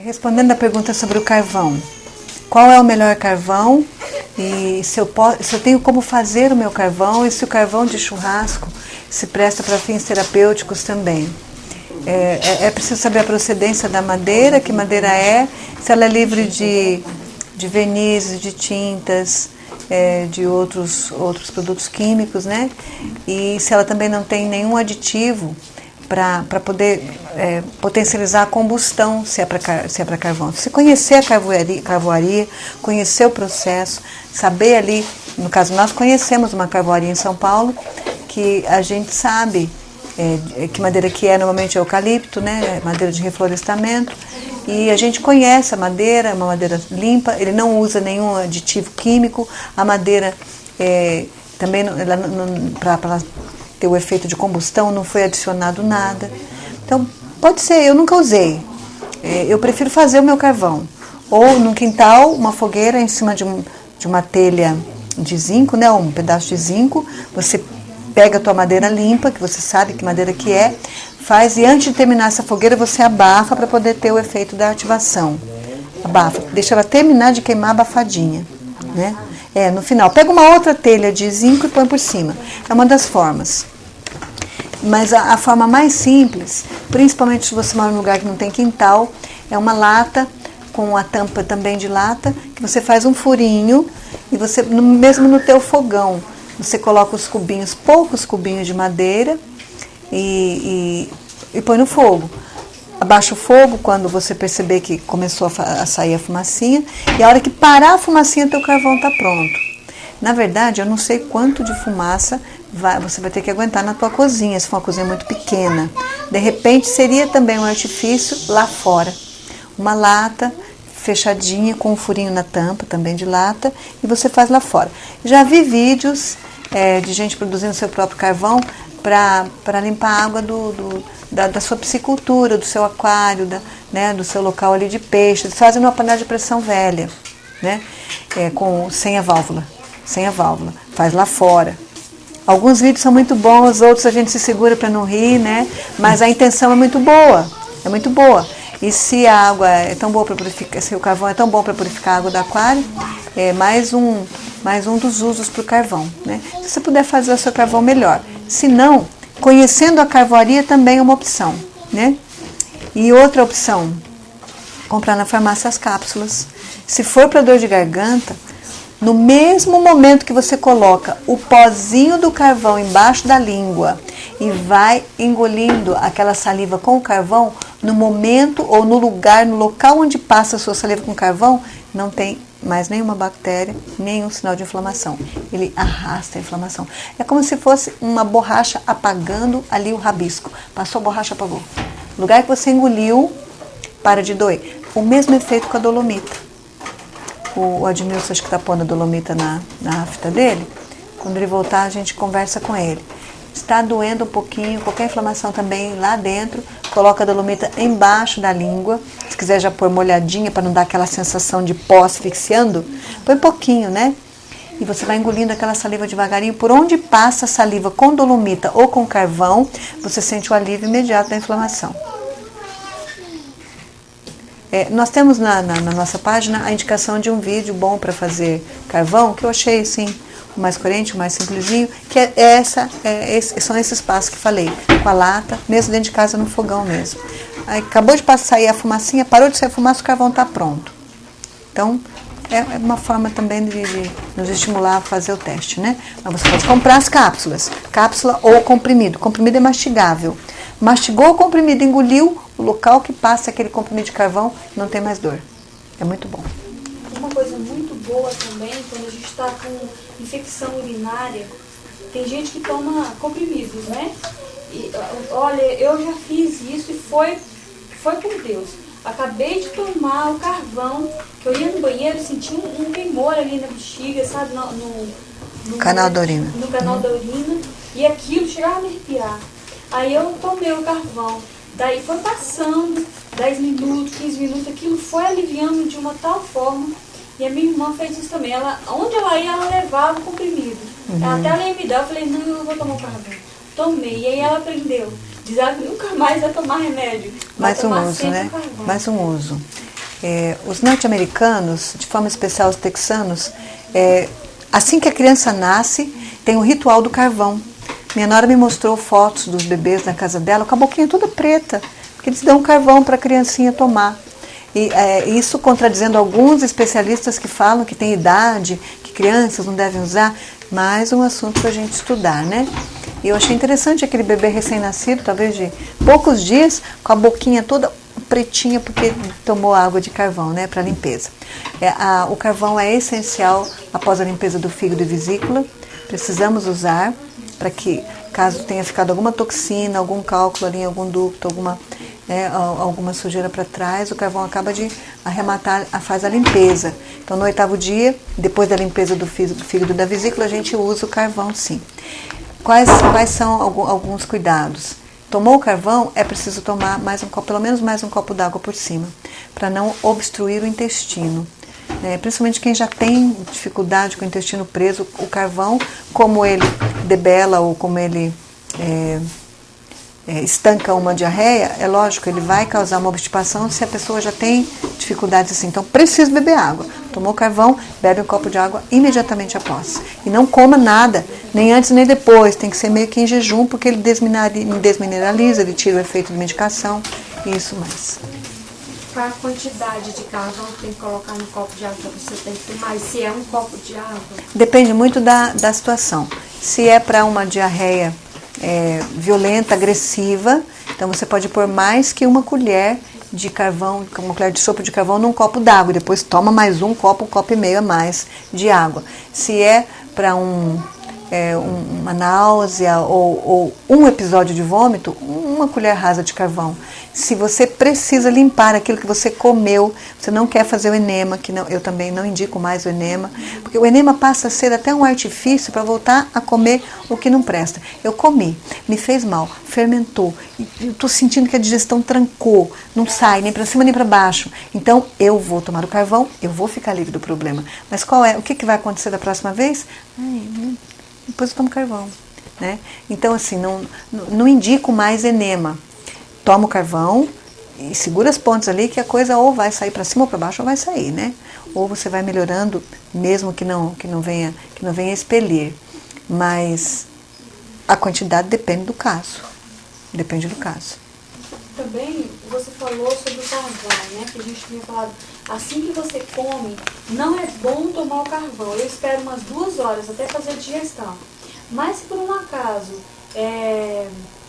Respondendo a pergunta sobre o carvão, qual é o melhor carvão e se eu tenho como fazer o meu carvão e se o carvão de churrasco se presta para fins terapêuticos também. É preciso saber a procedência da madeira, que madeira é, se ela é livre de vernizes, de tintas, de outros produtos químicos, né? E se ela também não tem nenhum aditivo para poder potencializar a combustão, se é para carvão. Se conhecer a carvoaria, conhecer o processo, saber ali, no caso nós conhecemos uma carvoaria em São Paulo, que a gente sabe que madeira que é, normalmente é eucalipto, né, madeira de reflorestamento, e a gente conhece a madeira, é uma madeira limpa, ele não usa nenhum aditivo químico, a madeira também, para ter o efeito de combustão, não foi adicionado nada. Então, pode ser, eu nunca usei. Eu prefiro fazer o meu carvão. Ou no quintal, uma fogueira em cima de uma telha de zinco, né, um pedaço de zinco, você pega a tua madeira limpa, que você sabe que madeira que é, faz, e antes de terminar essa fogueira, você abafa para poder ter o efeito da ativação. Abafa, deixa ela terminar de queimar abafadinha, né? No final, pega uma outra telha de zinco e põe por cima. É uma das formas. Mas a forma mais simples, principalmente se você mora num lugar que não tem quintal, é uma lata com a tampa também de lata, que você faz um furinho e você, mesmo no teu fogão, você coloca os cubinhos, poucos cubinhos de madeira e põe no fogo. Abaixa o fogo quando você perceber que começou a sair a fumacinha, e a hora que parar a fumacinha, teu carvão está pronto. Na verdade, eu não sei quanto de fumaça você vai ter que aguentar na tua cozinha, se for uma cozinha muito pequena. De repente, seria também um artifício lá fora. Uma lata fechadinha, com um furinho na tampa, também de lata, e você faz lá fora. Já vi vídeos de gente produzindo seu próprio carvão para limpar a água da sua piscicultura, do seu aquário, do seu local ali de peixe. Eles fazem numa panela de pressão velha, né? Sem a válvula. Faz lá fora. Alguns vídeos são muito bons, outros a gente se segura para não rir, né? Mas a intenção é muito boa. E se a água é tão boa para purificar, se o carvão é tão bom para purificar a água do aquário, é mais um dos usos para o carvão, né? Se você puder fazer o seu carvão, melhor. Se não, conhecendo a carvoaria também é uma opção, né? E outra opção, comprar na farmácia as cápsulas. Se for para dor de garganta, no mesmo momento que você coloca o pozinho do carvão embaixo da língua e vai engolindo aquela saliva com o carvão, no momento ou no local onde passa a sua saliva com carvão, não tem mais nenhuma bactéria, nenhum sinal de inflamação. Ele arrasta a inflamação. É como se fosse uma borracha apagando ali o rabisco. Passou a borracha, apagou. O lugar que você engoliu, para de doer. O mesmo efeito com a dolomita. O Admilson, acho que está pondo a dolomita na afta dele. Quando ele voltar, a gente conversa com ele. Está doendo um pouquinho, qualquer inflamação também lá dentro, coloca a dolomita embaixo da língua. Se quiser já pôr molhadinha para não dar aquela sensação de pó asfixiando, põe um pouquinho, né? E você vai engolindo aquela saliva devagarinho. Por onde passa a saliva com dolomita ou com carvão, você sente o alívio imediato da inflamação. Nós temos na nossa página a indicação de um vídeo bom para fazer carvão, que eu achei assim, o mais coerente, o mais simplesinho, que são esses passos que falei, com a lata, mesmo dentro de casa, no fogão mesmo. Aí, acabou de sair a fumacinha, parou de sair a fumaça, o carvão está pronto. Então, é uma forma também de nos estimular a fazer o teste, né? Mas você pode comprar as cápsulas, cápsula ou comprimido. Comprimido é mastigável. Mastigou o comprimido, engoliu, o local que passa aquele comprimido de carvão não tem mais dor. É muito bom. Uma coisa muito boa também, quando a gente está com infecção urinária, tem gente que toma comprimidos, né? E, olha, eu já fiz isso e foi por Deus. Acabei de tomar o carvão, que eu ia no banheiro e senti um queimor ali na bexiga, sabe? No canal da urina. No canal da urina. E aquilo chegava a me arrepiar. Aí eu tomei o carvão. Daí foi passando 10 minutos, 15 minutos, aquilo foi aliviando de uma tal forma. E a minha irmã fez isso também. Onde ela ia, ela levava o comprimido. Até ela ia me dar, eu falei, não, eu vou tomar o carvão. Tomei. E aí ela aprendeu. Diz ela que nunca mais vai tomar remédio. Mais um uso, né? Mais um uso. Os norte-americanos, de forma especial os texanos, assim que a criança nasce, tem o ritual do carvão. Minha nora me mostrou fotos dos bebês na casa dela com a boquinha toda preta, porque eles dão carvão para a criancinha tomar. E isso contradizendo alguns especialistas que falam que tem idade, que crianças não devem usar. Mais um assunto para a gente estudar, né? E eu achei interessante aquele bebê recém-nascido, talvez de poucos dias, com a boquinha toda pretinha, porque tomou água de carvão, né, para limpeza. O carvão é essencial após a limpeza do fígado e vesícula. Precisamos usar para que, caso tenha ficado alguma toxina, algum cálculo ali em algum ducto, alguma sujeira para trás, o carvão acaba de arrematar, faz a limpeza. Então, no 8º dia, depois da limpeza do fígado e da vesícula, a gente usa o carvão, sim. Quais são alguns cuidados? Tomou o carvão, é preciso tomar pelo menos mais um copo d'água por cima, para não obstruir o intestino. Principalmente quem já tem dificuldade com o intestino preso, o carvão, como ele debela ou como ele estanca uma diarreia, é lógico, ele vai causar uma obstipação se a pessoa já tem dificuldades assim. Então, precisa beber água. Tomou carvão, bebe um copo de água imediatamente após. E não coma nada, nem antes nem depois. Tem que ser meio que em jejum, porque ele desmineraliza, ele tira o efeito de medicação e isso mais. Qual a quantidade de carvão que tem que colocar no copo de água que você tem que tomar? E se é um copo de água? Depende muito da situação. Se é para uma diarreia violenta, agressiva, então você pode pôr mais que uma colher de carvão, uma colher de sopa de carvão num copo d'água, depois toma mais um copo e meio a mais de água. Se é para uma náusea ou um episódio de vômito, uma colher rasa de carvão. Se você precisa limpar aquilo que você comeu, você não quer fazer o enema, eu também não indico mais o enema, porque o enema passa a ser até um artifício para voltar a comer o que não presta. Eu comi, me fez mal, fermentou, estou sentindo que a digestão trancou, não sai nem para cima nem para baixo. Então eu vou tomar o carvão, eu vou ficar livre do problema. Mas o que vai acontecer da próxima vez? Depois eu tomo carvão, né? Então, assim, não indico mais enema. Toma o carvão e segura as pontas ali, que a coisa ou vai sair para cima ou para baixo ou vai sair, né? Ou você vai melhorando, mesmo que não venha expelir. Mas a quantidade depende do caso. Depende do caso. Também você falou sobre o carvão, né? Que a gente tinha falado, assim que você come, não é bom tomar o carvão. Eu espero umas 2 horas até fazer a digestão. Mas se por um acaso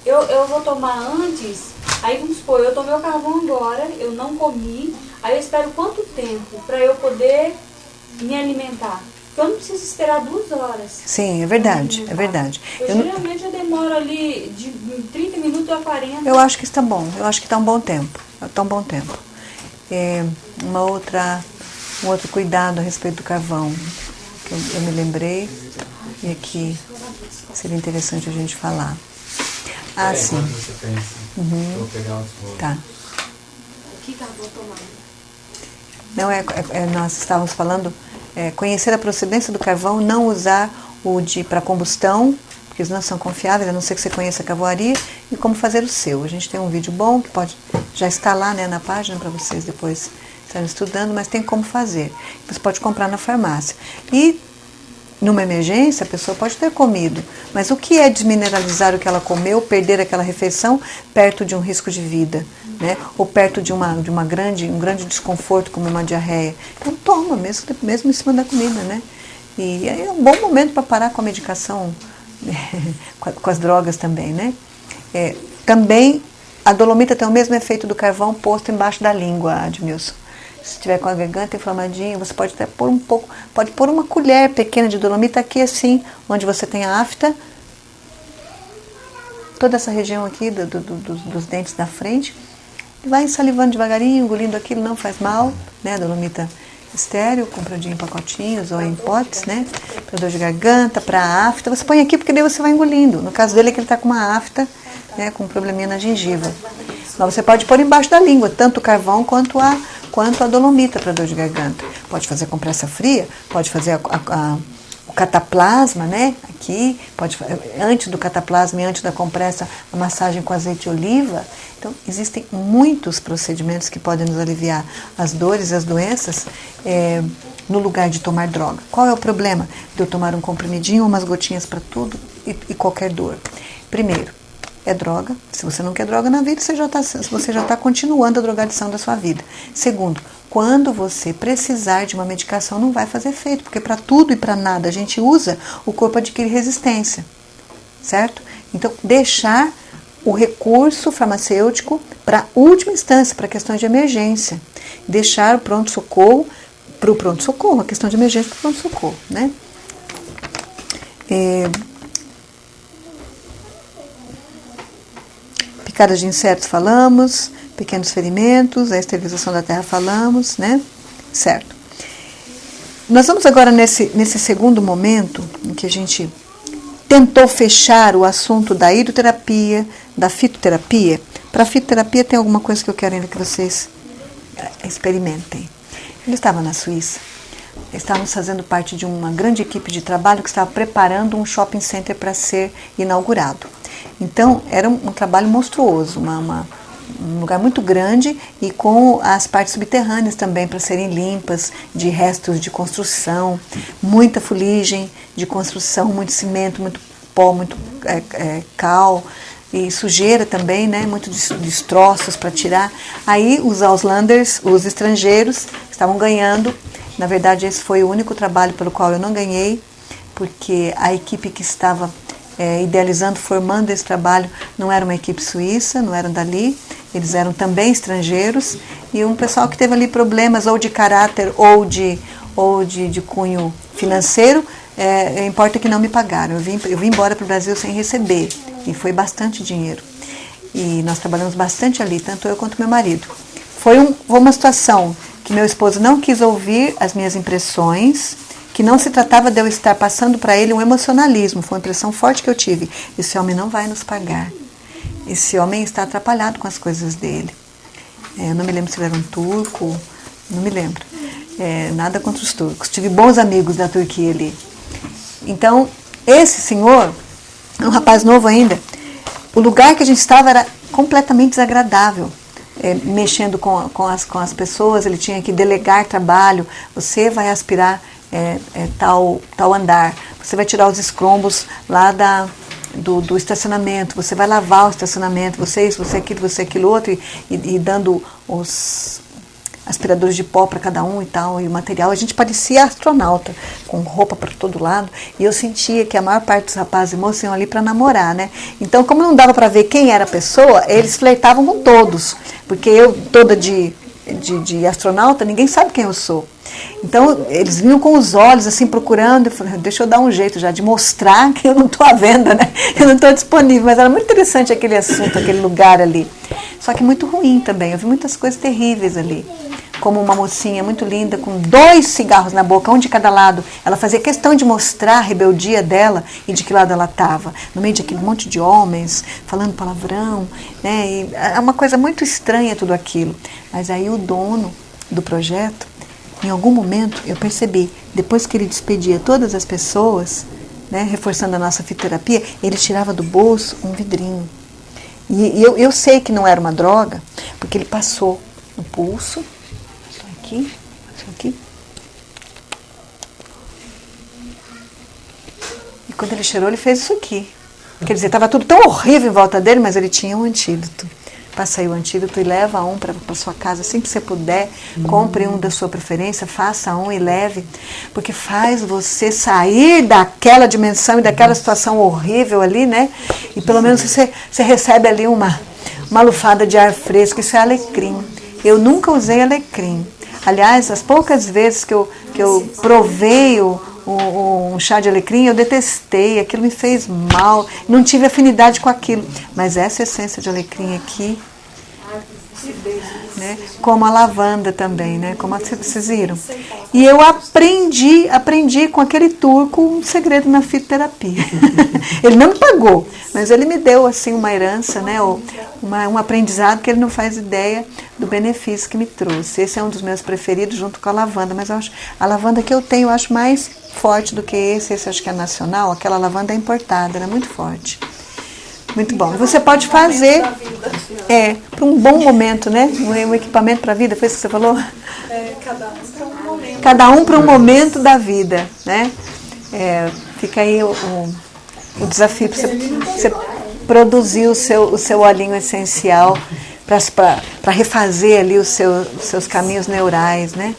eu vou tomar antes, aí vamos supor, eu tomei o carvão agora, eu não comi, aí eu espero quanto tempo para eu poder me alimentar? Porque eu não preciso esperar 2 horas. Sim, é verdade, é verdade. Geralmente eu demoro ali de 30 minutos a 40. Eu acho que está bom, eu acho que está um bom tempo. Está um bom tempo. Um outro cuidado a respeito do carvão, que eu me lembrei, e aqui seria interessante a gente falar. Sim. Você pensa, eu vou pegar outro. Tá. Que carvão tomar? Não, nós estávamos falando, conhecer a procedência do carvão, não usar o para combustão, porque eles não são confiáveis, a não ser que você conheça a carvoaria, e como fazer o seu. A gente tem um vídeo bom, que já está lá, né, na página, para vocês depois estarem estudando, mas tem como fazer. Você pode comprar na farmácia. E numa emergência, a pessoa pode ter comido, mas o que é desmineralizar o que ela comeu, perder aquela refeição perto de um risco de vida, né? Ou perto de um grande desconforto, como uma diarreia? Então toma, mesmo em cima da comida, né? E é um bom momento para parar com a medicação, com as drogas também, né? Também a dolomita tem o mesmo efeito do carvão posto embaixo da língua, Admilson. Se estiver com a garganta inflamadinha, você pode até pôr pode pôr uma colher pequena de dolomita aqui assim, onde você tem a afta, toda essa região aqui dos dentes da frente, e vai salivando devagarinho, engolindo aquilo, não faz mal, né? Dolomita estéreo, compradinho em pacotinhos ou em potes, né? Para dor de garganta, para afta, você põe aqui porque daí você vai engolindo. No caso dele é que ele está com uma afta, né? Com um probleminha na gengiva. Mas você pode pôr embaixo da língua, tanto o carvão quanto a dolomita para dor de garganta. Pode fazer compressa fria, pode fazer o cataplasma, né? Aqui, antes do cataplasma e antes da compressa, a massagem com azeite de oliva. Então, existem muitos procedimentos que podem nos aliviar as dores e as doenças no lugar de tomar droga. Qual é o problema de eu tomar um comprimidinho, umas gotinhas para tudo e qualquer dor? Primeiro, é droga. Se você não quer droga na vida, você já está continuando a drogadição da sua vida. Segundo, quando você precisar de uma medicação, não vai fazer efeito, porque para tudo e para nada a gente usa, o corpo adquire resistência, certo? Então, deixar o recurso farmacêutico para última instância, para questões de emergência. Deixar o pronto-socorro para o pronto-socorro, a questão de emergência para o pronto-socorro, né? Picadas de insetos falamos, pequenos ferimentos, a esterilização da terra falamos, né? Certo. Nós vamos agora nesse segundo momento em que a gente tentou fechar o assunto da hidroterapia, da fitoterapia. Para a fitoterapia tem alguma coisa que eu quero ainda que vocês experimentem. Eu estava na Suíça, estávamos fazendo parte de uma grande equipe de trabalho que estava preparando um shopping center para ser inaugurado. Então, era um trabalho monstruoso, um lugar muito grande e com as partes subterrâneas também para serem limpas de restos de construção, muita fuligem de construção, muito cimento, muito pó, muito cal e sujeira também, né? Muitos destroços para tirar. Aí os Auslanders, os estrangeiros, estavam ganhando. Na verdade, esse foi o único trabalho pelo qual eu não ganhei, porque a equipe que estava idealizando, formando esse trabalho, não era uma equipe suíça, não eram dali, eles eram também estrangeiros, e um pessoal que teve ali problemas ou de caráter ou de cunho financeiro, importa que não me pagaram. Eu vim embora para o Brasil sem receber, e foi bastante dinheiro. E nós trabalhamos bastante ali, tanto eu quanto meu marido. Foi uma situação que meu esposo não quis ouvir as minhas impressões, que não se tratava de eu estar passando para ele um emocionalismo, foi uma impressão forte que eu tive. Esse homem não vai nos pagar. Esse homem está atrapalhado com as coisas dele. Eu não me lembro se ele era um turco, não me lembro. Nada contra os turcos. Tive bons amigos da Turquia ali. Então, esse senhor, um rapaz novo ainda, o lugar que a gente estava era completamente desagradável. Mexendo com as pessoas, ele tinha que delegar trabalho. Você vai aspirar tal andar, você vai tirar os escombros lá do estacionamento, você vai lavar o estacionamento, você aquilo outro, e dando os aspiradores de pó para cada um e tal, e o material. A gente parecia astronauta, com roupa para todo lado, e eu sentia que a maior parte dos rapazes e moças iam ali para namorar, né? Então, como não dava para ver quem era a pessoa, eles flertavam com todos, porque eu, toda de astronauta, ninguém sabe quem eu sou. Então, eles vinham com os olhos, assim, procurando, eu falei, deixa eu dar um jeito já de mostrar que eu não estou à venda, né? Eu não estou disponível, mas era muito interessante aquele assunto, aquele lugar ali. Só que muito ruim também, eu vi muitas coisas terríveis ali. Como uma mocinha muito linda, com 2 cigarros na boca, um de cada lado. Ela fazia questão de mostrar a rebeldia dela e de que lado ela estava. No meio de aquele monte de homens, falando palavrão, né? E é uma coisa muito estranha tudo aquilo. Mas aí o dono do projeto, em algum momento, eu percebi, depois que ele despedia todas as pessoas, né, reforçando a nossa fitoterapia, ele tirava do bolso um vidrinho. E eu sei que não era uma droga, porque ele passou no pulso, aqui, e quando ele cheirou, ele fez isso aqui. Quer dizer, estava tudo tão horrível em volta dele, mas ele tinha um antídoto. Passa aí o antídoto e leva um para sua casa assim que você puder. Compre um da sua preferência, faça um e leve, porque faz você sair daquela dimensão e daquela situação horrível ali, né? E pelo menos você recebe ali uma lufada de ar fresco. Isso é alecrim. Eu nunca usei alecrim. Aliás, as poucas vezes que eu provei um chá de alecrim, eu detestei, aquilo me fez mal, não tive afinidade com aquilo. Mas essa essência de alecrim aqui né? Como a lavanda também, né? Como vocês viram. E eu aprendi com aquele turco um segredo na fitoterapia. Ele não me pagou, mas ele me deu assim uma herança, né? Um aprendizado que ele não faz ideia do benefício que me trouxe. Esse é um dos meus preferidos junto com a lavanda, mas eu acho, a lavanda que eu tenho eu acho mais forte do que esse acho que é nacional, aquela lavanda é importada, ela é muito forte. Muito bom. Você pode fazer para um bom momento, né? Um equipamento para a vida, foi isso que você falou? Cada um para um momento da vida, né? Fica aí o desafio para você produzir o seu olhinho essencial para refazer ali os seus caminhos neurais, né?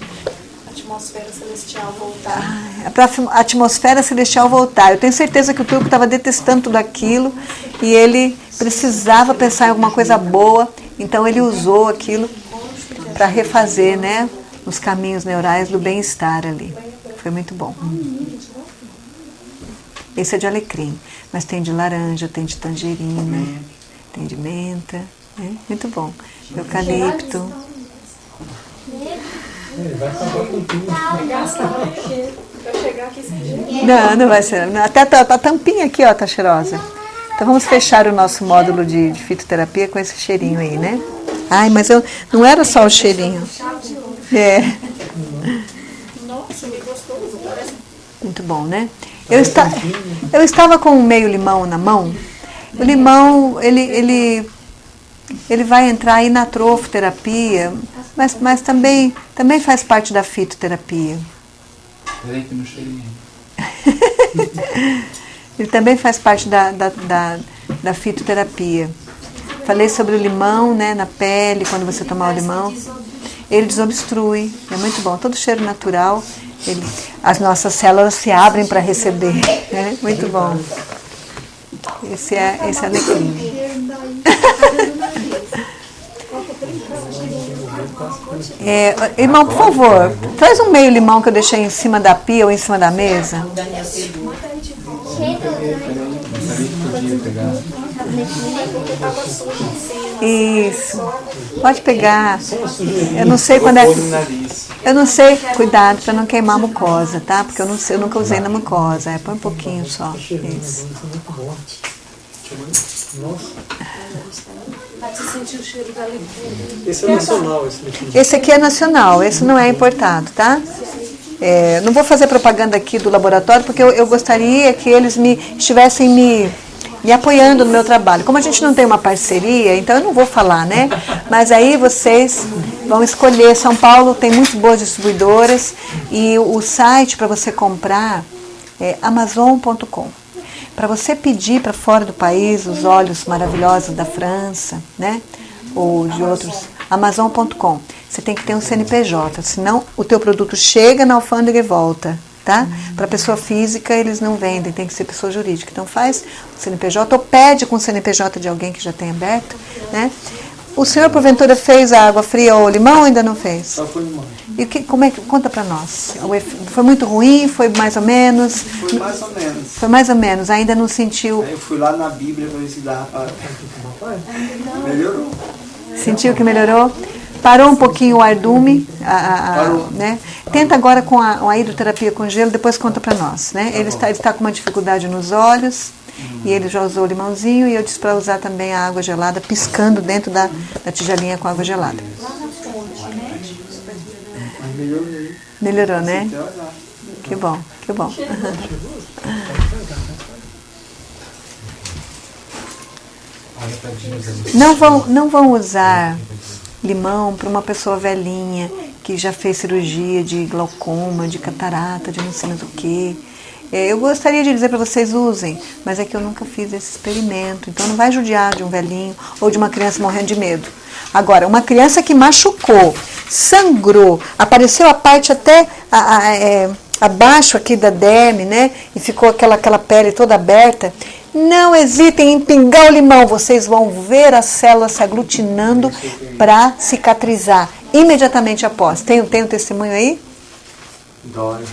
Atmosfera celestial voltar. Para a atmosfera celestial voltar. Eu tenho certeza que o turco estava detestando tudo aquilo e ele precisava pensar em alguma coisa boa, então ele usou aquilo para refazer, né, os caminhos neurais do bem-estar ali. Foi muito bom. Esse é de alecrim, mas tem de laranja, tem de tangerina, tem de menta, né? Muito bom. Eucalipto. Vai acabar com tudo. Não vai ser. Até a tampinha aqui, ó, tá cheirosa. Então vamos fechar o nosso módulo de fitoterapia com esse cheirinho aí, né? Ai, mas não era só o cheirinho. Nossa, que gostoso. Muito bom, né? Eu estava com um meio limão na mão. O limão, ele vai entrar aí na trofoterapia, mas também faz parte da fitoterapia. Peraí que no cheirinho. Ele também faz parte da fitoterapia. Falei sobre o limão, né, na pele, quando você tomar o limão. Ele desobstrui, é muito bom. Todo cheiro natural, as nossas células se abrem para receber. Né? Muito bom. Esse é alecrim. Irmão, por favor, traz um meio limão que eu deixei em cima da pia ou em cima da mesa. Isso. Pode pegar. Eu não sei quando é. Eu não sei, cuidado para não queimar a mucosa, tá? Porque eu nunca usei na mucosa. Põe um pouquinho só. Isso. Esse é nacional, esse aqui é nacional, esse não é importado, tá? Não vou fazer propaganda aqui do laboratório, porque eu gostaria que eles estivessem me apoiando no meu trabalho. Como a gente não tem uma parceria, então eu não vou falar, né? Mas aí vocês vão escolher. São Paulo tem muito boas distribuidoras e o site para você comprar é amazon.com. Para você pedir para fora do país os óleos maravilhosos da França, né? Ou de outros, amazon.com. Você tem que ter um CNPJ, senão o teu produto chega na alfândega e volta, tá? Para pessoa física eles não vendem, tem que ser pessoa jurídica. Então faz o CNPJ ou pede com o CNPJ de alguém que já tem aberto, né? O senhor, porventura, fez a água fria ou limão ou ainda não fez? Só foi limão. E conta para nós. Foi muito ruim? Foi mais ou menos? Foi mais ou menos. Foi mais ou menos. Ainda não sentiu? Aí eu fui lá na Bíblia para ver se dava para... Melhorou. Sentiu que melhorou? Parou um pouquinho o ardume? Parou. Né? Tenta agora com a hidroterapia com gelo, depois conta para nós. Né? Ele está com uma dificuldade nos olhos. E ele já usou o limãozinho e eu disse para usar também a água gelada, piscando dentro da tigelinha com água gelada. Melhorou, né? Que bom, que bom. Não vão usar limão para uma pessoa velhinha que já fez cirurgia de glaucoma, de catarata, de não sei mais o quê. Eu gostaria de dizer para vocês usem, mas é que eu nunca fiz esse experimento, então não vai judiar de um velhinho ou de uma criança morrendo de medo. Agora, uma criança que machucou, sangrou, apareceu a parte até abaixo aqui da derme, né? E ficou aquela pele toda aberta. Não hesitem em pingar o limão, vocês vão ver as células se aglutinando para cicatrizar imediatamente após. Tem um testemunho aí? Dói.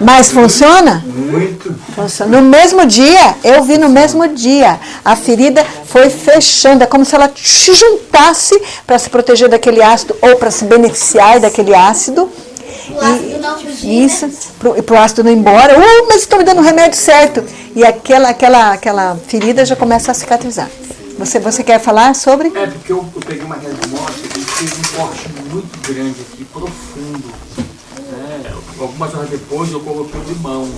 Mas funciona? Muito. Funciona. No mesmo dia, eu vi no mesmo dia, a ferida foi fechando, é como se ela se juntasse para se proteger daquele ácido ou para se beneficiar daquele ácido. O ácido não fugir, Isso, né? pro ácido não ir embora. Mas estou me dando o remédio certo. E aquela ferida já começa a cicatrizar. Você quer falar sobre? É, porque eu peguei uma queda de moto e fez um corte muito grande aqui, profundo. Né? Algumas horas depois eu coloquei o limão.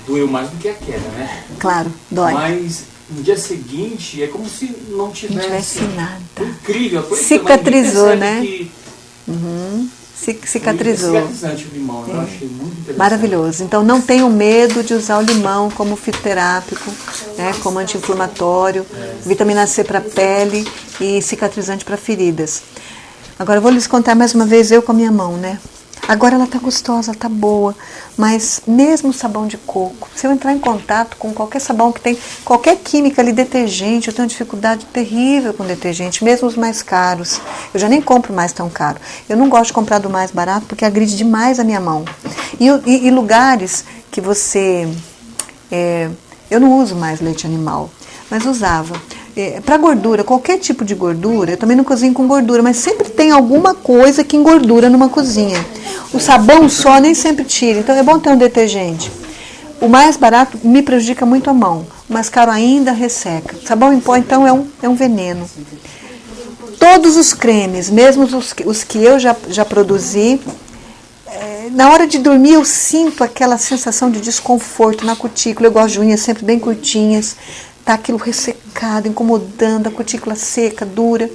Doeu mais do que a queda, né? Claro, dói. Mas no dia seguinte é como se não tivesse nada. Foi incrível. Foi Cicatrizou, né? Que Cicatrizou. Foi cicatrizante o limão, eu achei muito interessante. Maravilhoso. Então não tenham medo de usar o limão como fitoterápico, né, como anti-inflamatório, vitamina C para pele e cicatrizante para feridas. Agora eu vou lhes contar mais uma vez eu com a minha mão, né? Agora ela tá gostosa, tá boa, mas mesmo sabão de coco, se eu entrar em contato com qualquer sabão que tem qualquer química ali, detergente, eu tenho dificuldade terrível com detergente, mesmo os mais caros. Eu já nem compro mais tão caro. Eu não gosto de comprar do mais barato porque agride demais a minha mão. E lugares que você... eu não uso mais leite animal, mas usava. Para gordura, qualquer tipo de gordura, eu também não cozinho com gordura, mas sempre tem alguma coisa que engordura numa cozinha. O sabão só nem sempre tira, então é bom ter um detergente. O mais barato me prejudica muito a mão, o mais caro ainda resseca. Sabão em pó, então, é um veneno. Todos os cremes, mesmo os que eu já produzi, na hora de dormir eu sinto aquela sensação de desconforto na cutícula. Eu gosto de unhas sempre bem curtinhas. Tá aquilo ressecado, incomodando, a cutícula seca, dura.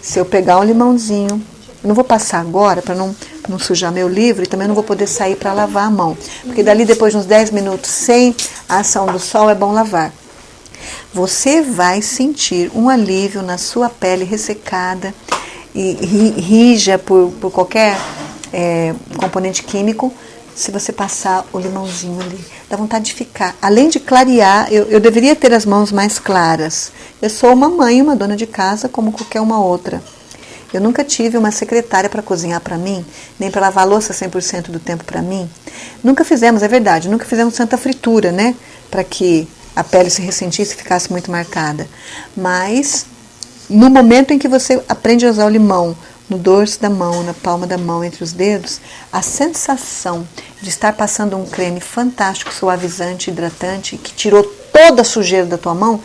Se eu pegar um limãozinho, eu não vou passar agora para não sujar meu livro e também não vou poder sair para lavar a mão. Porque dali depois de uns 10 minutos sem a ação do sol é bom lavar. Você vai sentir um alívio na sua pele ressecada e rija por qualquer componente químico, se você passar o limãozinho ali. Dá vontade de ficar. Além de clarear, eu deveria ter as mãos mais claras. Eu sou uma mãe, uma dona de casa, como qualquer uma outra. Eu nunca tive uma secretária para cozinhar para mim, nem para lavar a louça 100% do tempo para mim. Nunca fizemos, é verdade, nunca fizemos tanta fritura, né? Para que a pele se ressentisse e ficasse muito marcada. Mas, no momento em que você aprende a usar o limão, no dorso da mão, na palma da mão, entre os dedos, a sensação de estar passando um creme fantástico, suavizante, hidratante, que tirou toda a sujeira da tua mão,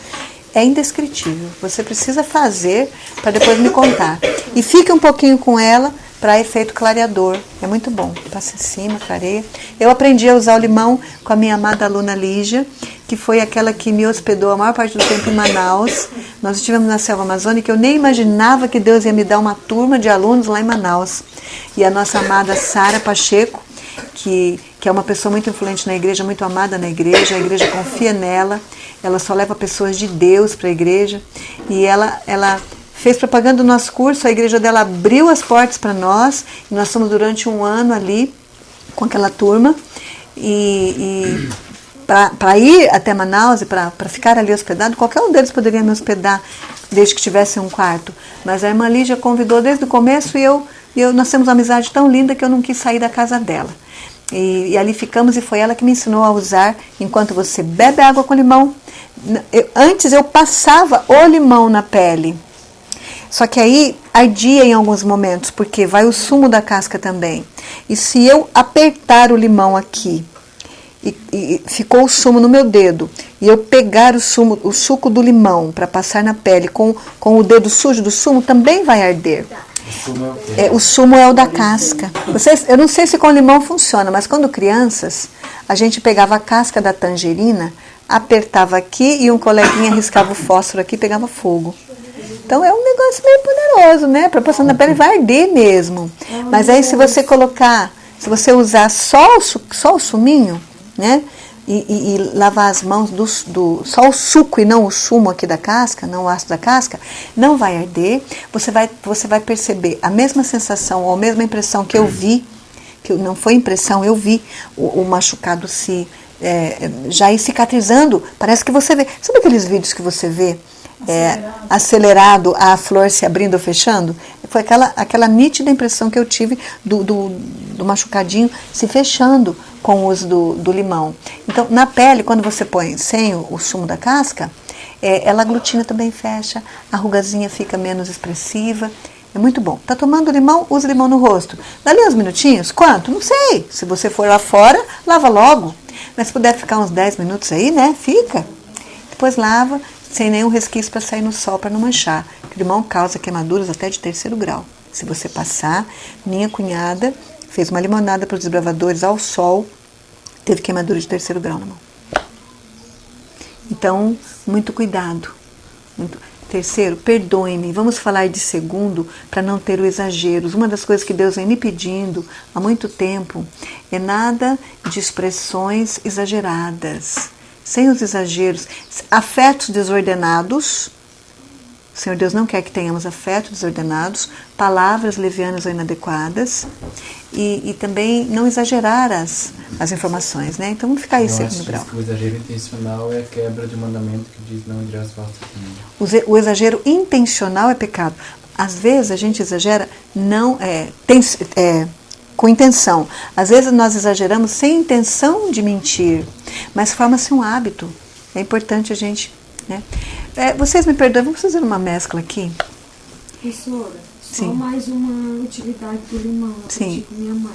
é indescritível. Você precisa fazer para depois me contar. E fique um pouquinho com ela para efeito clareador. É muito bom. Passa em cima, clareia. Eu aprendi a usar o limão com a minha amada aluna Lígia, que foi aquela que me hospedou a maior parte do tempo em Manaus. Nós estivemos na selva amazônica, eu nem imaginava que Deus ia me dar uma turma de alunos lá em Manaus. E a nossa amada Sara Pacheco, que é uma pessoa muito influente na igreja, muito amada na igreja, a igreja confia nela, ela só leva pessoas de Deus para a igreja, e ela fez propaganda do nosso curso, a igreja dela abriu as portas para nós, e nós fomos durante um ano ali com aquela turma, e para ir até Manaus e para ficar ali hospedado, qualquer um deles poderia me hospedar, desde que tivesse um quarto, mas a irmã Lígia convidou desde o começo, e nós temos uma amizade tão linda que eu não quis sair da casa dela. E ali ficamos, e foi ela que me ensinou a usar, enquanto você bebe água com limão. Antes eu passava o limão na pele, só que aí ardia em alguns momentos, porque vai o sumo da casca também. E se eu apertar o limão aqui, e ficou o sumo no meu dedo, e eu pegar o suco do limão para passar na pele com o dedo sujo do sumo, também vai arder. O sumo é o da casca. Eu não sei se com limão funciona, mas quando crianças, a gente pegava a casca da tangerina, apertava aqui e um coleguinha riscava o fósforo aqui e pegava fogo. Então é um negócio meio poderoso, né? Para passar na pele vai arder mesmo. Mas aí se você usar só o suminho, né? E lavar as mãos só o suco e não o sumo aqui da casca, não o ácido da casca, não vai arder. Você vai perceber a mesma sensação ou a mesma impressão que eu vi, que não foi impressão, eu vi o machucado já ir cicatrizando. Parece que você vê. Sabe aqueles vídeos que você vê acelerado, a flor se abrindo ou fechando? foi aquela nítida impressão que eu tive do machucadinho se fechando com o uso do limão. Então, na pele, quando você põe sem o sumo da casca, ela aglutina também fecha, a rugazinha fica menos expressiva. É muito bom. Tá tomando limão? Use limão no rosto. Dali uns minutinhos? Quanto? Não sei. Se você for lá fora, lava logo. Mas se puder ficar uns 10 minutos aí, né? Fica. Depois lava, sem nenhum resquício para sair no sol, para não manchar. O limão causa queimaduras até de 3º grau. Se você passar, minha cunhada fez uma limonada para os desbravadores ao sol, teve queimadura de 3º grau na mão. Então, muito cuidado. Terceiro, perdoe-me. Vamos falar de segundo para não ter o exagero. Uma das coisas que Deus vem me pedindo há muito tempo é nada de expressões exageradas. Sem os exageros. Afetos desordenados. O Senhor Deus não quer que tenhamos afetos desordenados, palavras levianas ou inadequadas e também não exagerar as informações, né? Então vamos ficar aí em segundo grau. O exagero intencional é a quebra de mandamento que diz não dirás falsa testemunha. O exagero intencional é pecado. Às vezes a gente exagera com intenção. Às vezes nós exageramos sem intenção de mentir, mas forma-se um hábito. É importante a gente... né? Vocês me perdoem, vamos fazer uma mescla aqui? Professora, só Sim. mais uma utilidade do limão. Sim. Com minha mãe.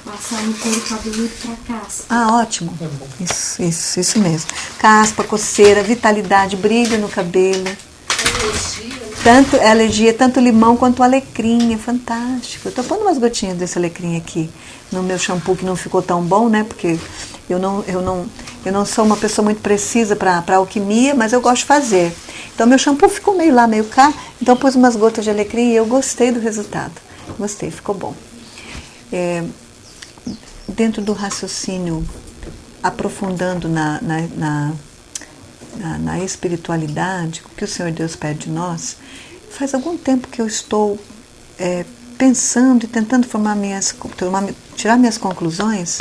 Passar no couro cabeludo pra caspa. Ah, ótimo. Isso mesmo. Caspa, coceira, vitalidade, brilho no cabelo. Tanto alergia, tanto limão quanto alecrim, é fantástico. Eu tô pondo umas gotinhas desse alecrim aqui no meu shampoo que não ficou tão bom, né? Porque eu não sou uma pessoa muito precisa para alquimia, mas eu gosto de fazer. Então meu shampoo ficou meio lá, meio cá, então eu pus umas gotas de alecrim e eu gostei do resultado. Gostei, ficou bom. Dentro do raciocínio, aprofundando na espiritualidade, o que o Senhor Deus pede de nós, faz algum tempo que eu estou pensando e tentando tirar minhas conclusões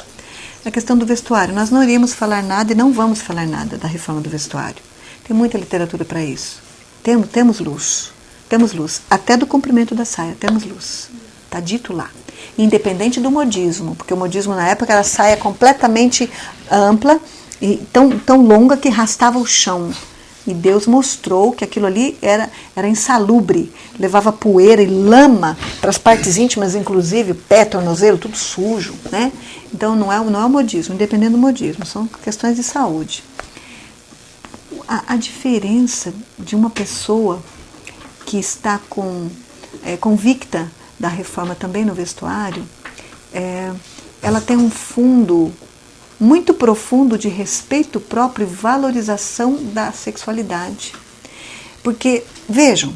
na questão do vestuário. Nós não iríamos falar nada e não vamos falar nada da reforma do vestuário. Tem muita literatura para isso. Temos luz. Temos luz. Até do comprimento da saia, temos luz. Está dito lá. Independente do modismo, porque o modismo na época era saia completamente ampla e tão longa que arrastava o chão. E Deus mostrou que aquilo ali era insalubre, levava poeira e lama para as partes íntimas, inclusive pé, tornozelo, tudo sujo, né? Então não é o modismo, independente do modismo, são questões de saúde. A diferença de uma pessoa que está convicta da reforma também no vestuário, ela tem um fundo muito profundo de respeito próprio e valorização da sexualidade. Porque, vejam,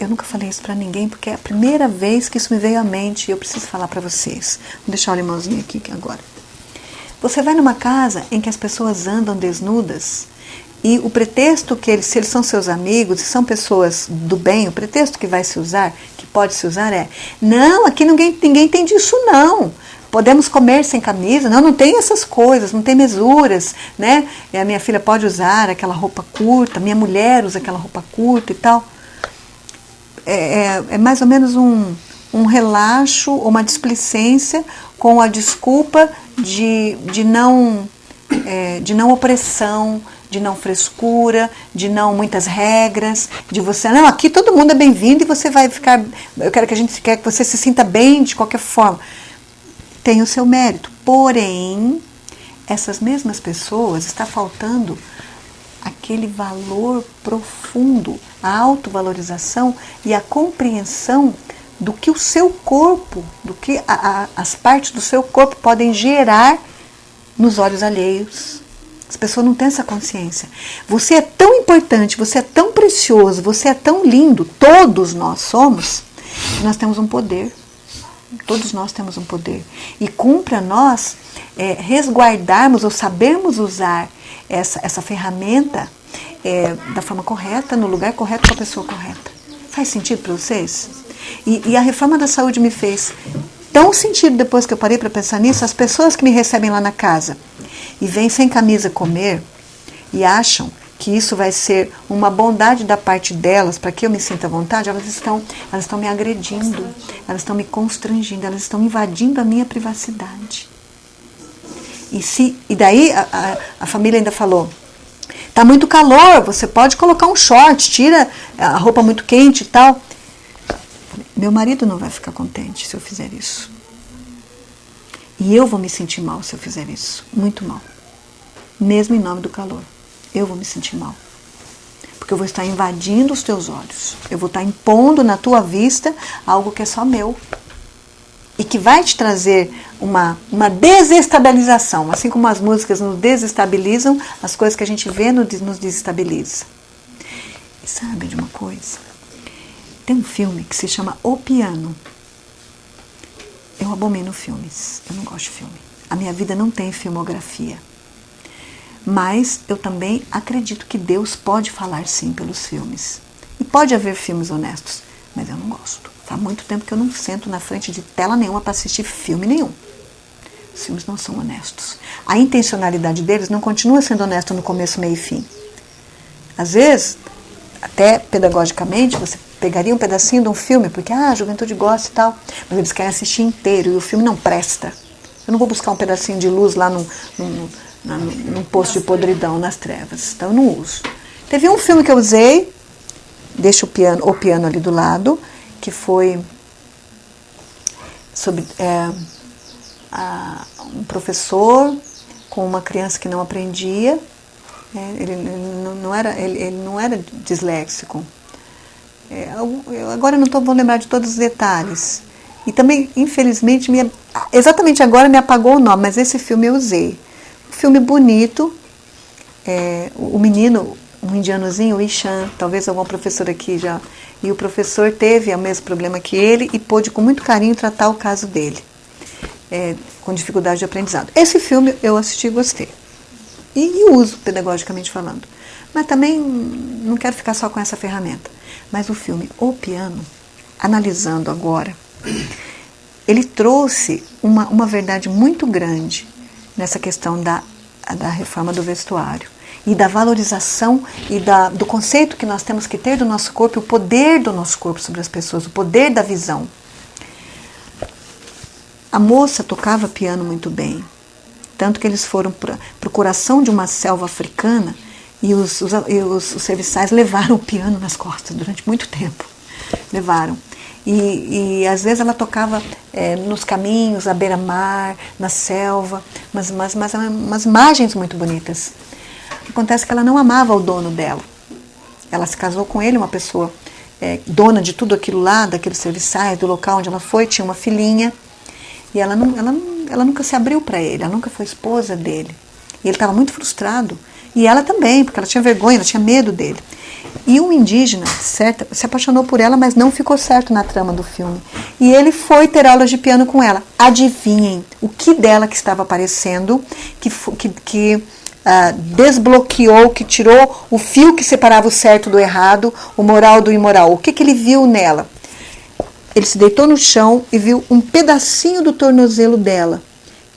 eu nunca falei isso para ninguém, porque é a primeira vez que isso me veio à mente e eu preciso falar para vocês. Vou deixar o limãozinho aqui agora. Você vai numa casa em que as pessoas andam desnudas e o pretexto se eles são seus amigos e são pessoas do bem, o pretexto que vai se usar, que pode se usar não, aqui ninguém tem disso não. Podemos comer sem camisa? Não tem essas coisas, não tem mesuras, né? E a minha filha pode usar aquela roupa curta, minha mulher usa aquela roupa curta e tal. É mais ou menos um relaxo, uma displicência com a desculpa de não opressão, de não frescura, de não muitas regras, de você, não, aqui todo mundo é bem-vindo e você vai ficar, eu quero que você se sinta bem de qualquer forma. Tem o seu mérito, porém, essas mesmas pessoas, está faltando aquele valor profundo, a autovalorização e a compreensão do que o seu corpo, do que as partes do seu corpo podem gerar nos olhos alheios. As pessoas não têm essa consciência. Você é tão importante, você é tão precioso, você é tão lindo, todos nós somos, que nós temos um poder. Todos nós temos um poder. E cumpre a nós resguardarmos ou sabermos usar essa ferramenta da forma correta, no lugar correto, com a pessoa correta. Faz sentido para vocês? E a reforma da saúde me fez tão sentido depois que eu parei para pensar nisso. As pessoas que me recebem lá na casa e vêm sem camisa comer e acham que isso vai ser uma bondade da parte delas, para que eu me sinta à vontade, elas estão me agredindo, elas estão me constrangindo, elas estão invadindo a minha privacidade. E daí a família ainda falou, tá muito calor, você pode colocar um short, tira a roupa muito quente e tal. Meu marido não vai ficar contente se eu fizer isso. E eu vou me sentir mal se eu fizer isso, muito mal. Mesmo em nome do calor. Eu vou me sentir mal. Porque eu vou estar invadindo os teus olhos. Eu vou estar impondo na tua vista algo que é só meu. E que vai te trazer uma desestabilização. Assim como as músicas nos desestabilizam, as coisas que a gente vê nos desestabiliza. E sabe de uma coisa? Tem um filme que se chama O Piano. Eu abomino filmes. Eu não gosto de filme. A minha vida não tem filmografia. Mas eu também acredito que Deus pode falar sim pelos filmes. E pode haver filmes honestos, mas eu não gosto. Faz muito tempo que eu não sento na frente de tela nenhuma para assistir filme nenhum. Os filmes não são honestos. A intencionalidade deles não continua sendo honesta no começo, meio e fim. Às vezes, até pedagogicamente, você pegaria um pedacinho de um filme, porque a juventude gosta e tal, mas eles querem assistir inteiro e o filme não presta. Eu não vou buscar um pedacinho de luz lá num poço de podridão, nas trevas. Então eu não uso. Teve um filme que eu usei, deixa o piano ali do lado, que foi sobre um professor com uma criança que não aprendia. Ele não era disléxico. Agora eu não vou lembrar de todos os detalhes. E também, infelizmente, exatamente agora me apagou o nome, mas esse filme eu usei. Um filme bonito, o menino, um indianozinho, o Ishan, talvez alguma professora aqui já, e o professor teve o mesmo problema que ele e pôde com muito carinho tratar o caso dele, com dificuldade de aprendizado. Esse filme eu assisti e gostei, e uso pedagogicamente falando, mas também não quero ficar só com essa ferramenta. Mas o filme O Piano, analisando agora, ele trouxe uma verdade muito grande nessa questão da reforma do vestuário e da valorização e do conceito que nós temos que ter do nosso corpo, o poder do nosso corpo sobre as pessoas, o poder da visão. A moça tocava piano muito bem, tanto que eles foram para o coração de uma selva africana e os serviçais levaram o piano nas costas durante muito tempo. Levaram. E às vezes ela tocava nos caminhos, à beira-mar, na selva, mas umas imagens muito bonitas. Acontece que ela não amava o dono dela. Ela se casou com ele, uma pessoa dona de tudo aquilo lá, daqueles serviçais, do local onde ela foi, tinha uma filhinha, e ela nunca se abriu para ele, ela nunca foi esposa dele. E ele estava muito frustrado. E ela também, porque ela tinha vergonha, ela tinha medo dele. E um indígena, certo, se apaixonou por ela, mas não ficou certo na trama do filme. E ele foi ter aulas de piano com ela. Adivinhem o que dela que estava aparecendo, que desbloqueou, que tirou o fio que separava o certo do errado, o moral do imoral. O que ele viu nela? Ele se deitou no chão e viu um pedacinho do tornozelo dela,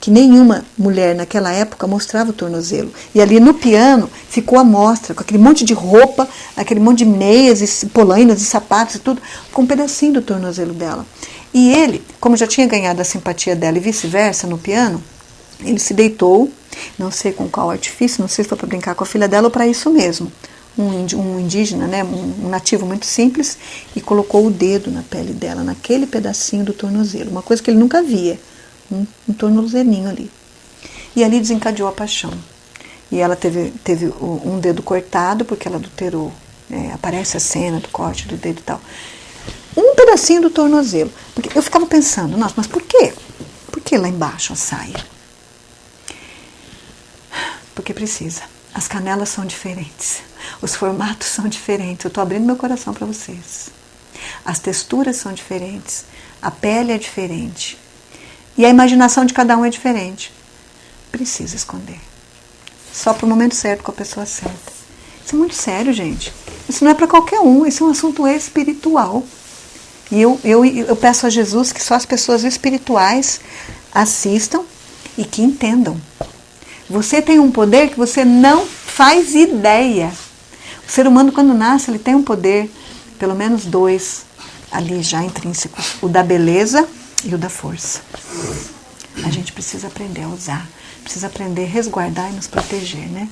que nenhuma mulher naquela época mostrava o tornozelo. E ali no piano ficou a mostra, com aquele monte de roupa, aquele monte de meias e polainas e sapatos e tudo, com um pedacinho do tornozelo dela. E ele, como já tinha ganhado a simpatia dela e vice-versa no piano, ele se deitou, não sei com qual artifício, não sei se foi para brincar com a filha dela ou para isso mesmo, um indígena, né, um nativo muito simples, e colocou o dedo na pele dela, naquele pedacinho do tornozelo, uma coisa que ele nunca via. Um tornozelinho ali. E ali desencadeou a paixão. E ela teve um dedo cortado, porque ela adulterou. Aparece a cena do corte do dedo e tal. Um pedacinho do tornozelo. Porque eu ficava pensando, nossa, mas por quê? Por que lá embaixo a saia? Porque precisa. As canelas são diferentes. Os formatos são diferentes. Eu estou abrindo meu coração para vocês. As texturas são diferentes. A pele é diferente. E a imaginação de cada um é diferente. Precisa esconder. Só para o momento certo, com a pessoa certa. Isso é muito sério, gente. Isso não é para qualquer um. Isso é um assunto espiritual. E eu peço a Jesus que só as pessoas espirituais assistam e que entendam. Você tem um poder que você não faz ideia. O ser humano, quando nasce, ele tem um poder, pelo menos 2, ali já intrínsecos. O da beleza e o da força. A gente precisa aprender a usar. Precisa aprender a resguardar e nos proteger, né?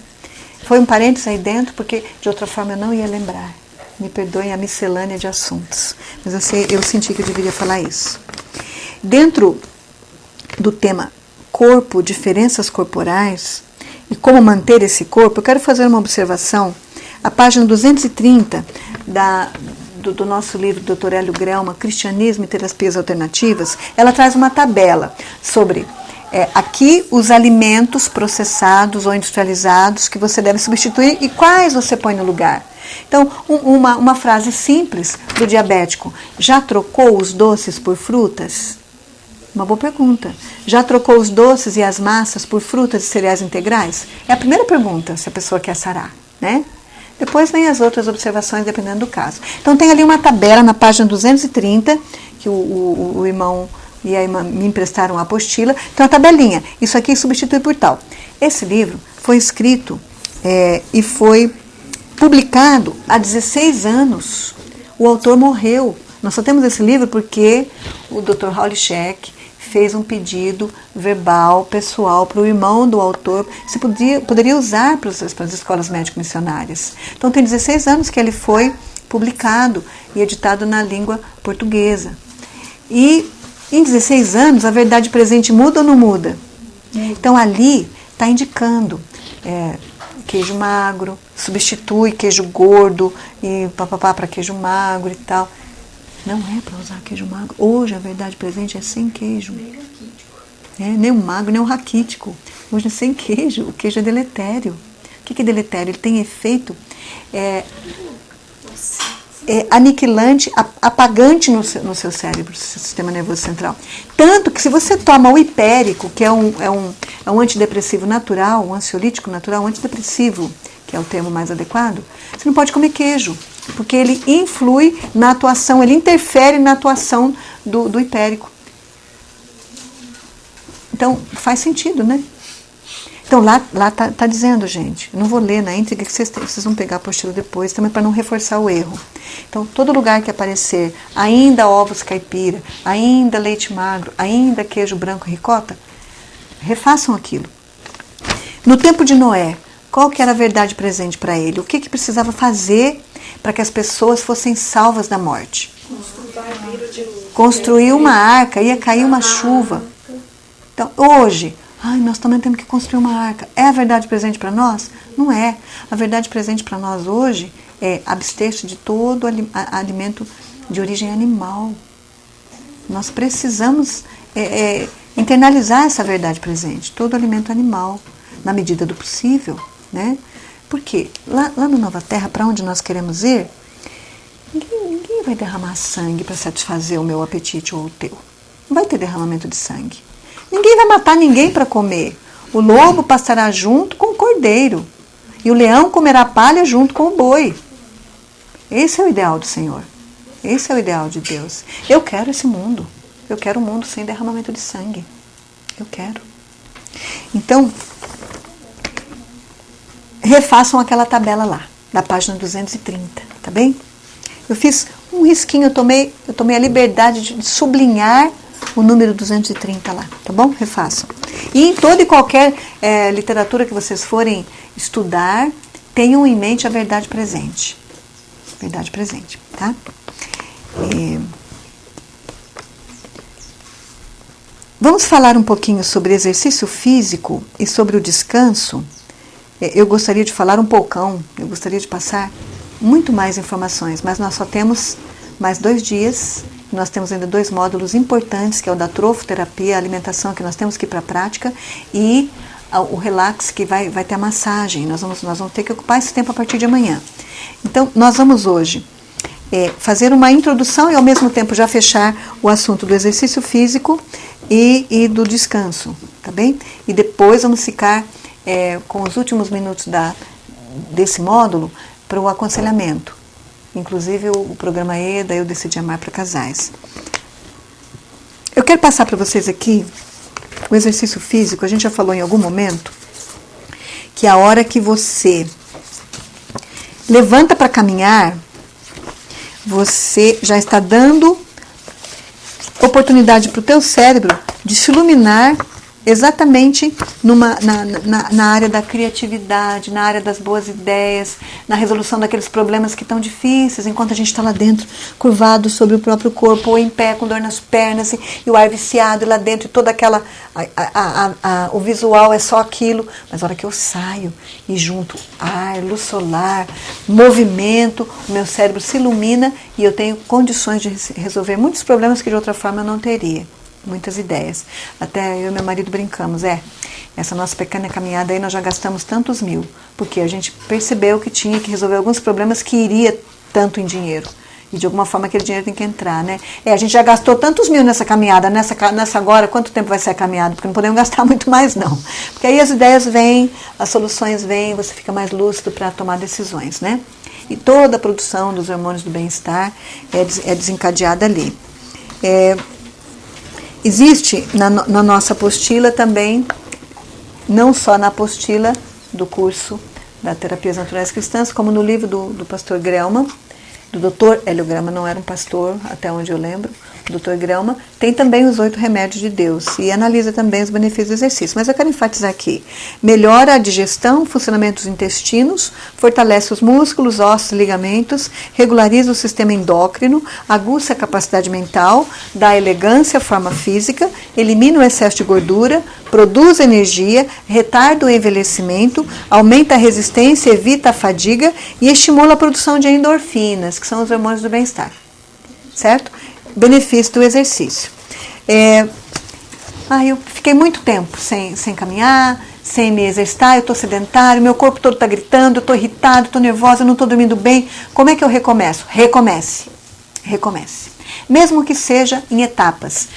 Foi um parênteses aí dentro, porque de outra forma eu não ia lembrar. Me perdoem a miscelânea de assuntos. Mas eu senti que eu deveria falar isso. Dentro do tema corpo, diferenças corporais e como manter esse corpo, eu quero fazer uma observação. A página 230 do nosso livro do Dr. Hélio Grelma, Cristianismo e Terapias Alternativas, ela traz uma tabela sobre aqui os alimentos processados ou industrializados que você deve substituir e quais você põe no lugar. Então, uma frase simples do diabético: já trocou os doces por frutas? Uma boa pergunta. Já trocou os doces e as massas por frutas e cereais integrais? É a primeira pergunta, se a pessoa quer sarar, né? Depois vem as outras observações, dependendo do caso. Então, tem ali uma tabela na página 230, que o irmão e a irmã me emprestaram a apostila. Então, a tabelinha, isso aqui substitui por tal. Esse livro foi escrito e foi publicado há 16 anos. O autor morreu. Nós só temos esse livro porque o Dr. Holichek fez um pedido verbal, pessoal, para o irmão do autor, se poderia usar para as escolas médico-missionárias. Então, tem 16 anos que ele foi publicado e editado na língua portuguesa. E, em 16 anos, a verdade presente muda ou não muda? Então, ali está indicando queijo magro, substitui queijo gordo e papapá para queijo magro e tal. Não é para usar queijo magro. Hoje a verdade presente é sem queijo. Nem o magro, nem o raquítico. Hoje é sem queijo. O queijo é deletério. O que é deletério? Ele tem efeito aniquilante, apagante no seu cérebro, no seu sistema nervoso central. Tanto que se você toma o hipérico, que é um antidepressivo natural, um ansiolítico natural, um antidepressivo, que é o termo mais adequado, você não pode comer queijo. Porque ele influi na atuação, ele interfere na atuação do hipérico. Então, faz sentido, né? Então, lá tá dizendo, gente, eu não vou ler na íntegra, que vocês vão pegar a apostila depois, também para não reforçar o erro. Então, todo lugar que aparecer ainda ovos caipira, ainda leite magro, ainda queijo branco ricota, refaçam aquilo. No tempo de Noé, qual que era a verdade presente para ele? O que precisava fazer para que as pessoas fossem salvas da morte? Construir uma arca, ia cair uma chuva. Então, hoje, nós também temos que construir uma arca. É a verdade presente para nós? Não é. A verdade presente para nós hoje é abster-se de todo alimento de origem animal. Nós precisamos internalizar essa verdade presente, todo alimento animal, na medida do possível, né? Porque lá no Nova Terra, para onde nós queremos ir, ninguém vai derramar sangue para satisfazer o meu apetite ou o teu. Não vai ter derramamento de sangue. Ninguém vai matar ninguém para comer. O lobo pastará junto com o cordeiro. E o leão comerá palha junto com o boi. Esse é o ideal do Senhor. Esse é o ideal de Deus. Eu quero esse mundo. Eu quero um mundo sem derramamento de sangue. Eu quero. Então, refaçam aquela tabela lá, da página 230, tá bem? Eu fiz um risquinho, eu tomei a liberdade de sublinhar o número 230 lá, tá bom? Refaçam. E em toda e qualquer literatura que vocês forem estudar, tenham em mente a verdade presente. Verdade presente, tá? Vamos falar um pouquinho sobre exercício físico e sobre o descanso. Eu gostaria de falar um poucão, eu gostaria de passar muito mais informações, mas nós só temos mais 2 dias, nós temos ainda 2 módulos importantes, que é o da trofoterapia, a alimentação, que nós temos que ir para a prática, e o relax, que vai ter a massagem. Nós vamos ter que ocupar esse tempo a partir de amanhã. Então, nós vamos hoje fazer uma introdução e, ao mesmo tempo, já fechar o assunto do exercício físico e do descanso, tá bem? E depois vamos ficar com os últimos minutos desse módulo para o aconselhamento. Inclusive o programa EDA, Eu Decidi Amar para Casais. Eu quero passar para vocês aqui o exercício físico. A gente já falou em algum momento que a hora que você levanta para caminhar, você já está dando oportunidade para o teu cérebro de se iluminar exatamente na área da criatividade, na área das boas ideias, na resolução daqueles problemas que estão difíceis, enquanto a gente está lá dentro, curvado sobre o próprio corpo, ou em pé, com dor nas pernas, e o ar viciado, e lá dentro, e toda aquela... o visual é só aquilo, mas a hora que eu saio e junto ar, luz solar, movimento, o meu cérebro se ilumina e eu tenho condições de resolver muitos problemas que de outra forma eu não teria. Muitas ideias. Até eu e meu marido brincamos, essa nossa pequena caminhada aí nós já gastamos tantos mil, porque a gente percebeu que tinha que resolver alguns problemas que iria tanto em dinheiro. E de alguma forma aquele dinheiro tem que entrar, né? A gente já gastou tantos mil nessa caminhada, nessa agora, quanto tempo vai ser a caminhada? Porque não podemos gastar muito mais, não. Porque aí as ideias vêm, as soluções vêm, você fica mais lúcido para tomar decisões, né? E toda a produção dos hormônios do bem-estar é desencadeada ali. Existe na nossa apostila também, não só na apostila do curso da Terapias Naturais Cristãs, como no livro do pastor Grelman, do Dr. Hélio Grelman, não era um pastor, até onde eu lembro, o Dr. Grelman, tem também os 8 remédios de Deus e analisa também os benefícios do exercício. Mas eu quero enfatizar aqui, melhora a digestão, funcionamento dos intestinos, fortalece os músculos, ossos e ligamentos, regulariza o sistema endócrino, aguça a capacidade mental, dá elegância à forma física, elimina o excesso de gordura, produz energia, retarda o envelhecimento, aumenta a resistência, evita a fadiga e estimula a produção de endorfinas, que são os hormônios do bem-estar. Certo? Benefício do exercício. Eu fiquei muito tempo sem caminhar, sem me exercitar, eu estou sedentário, meu corpo todo está gritando, eu estou irritado, estou nervosa, eu não estou dormindo bem. Como é que eu recomeço? Recomece. Mesmo que seja em etapas.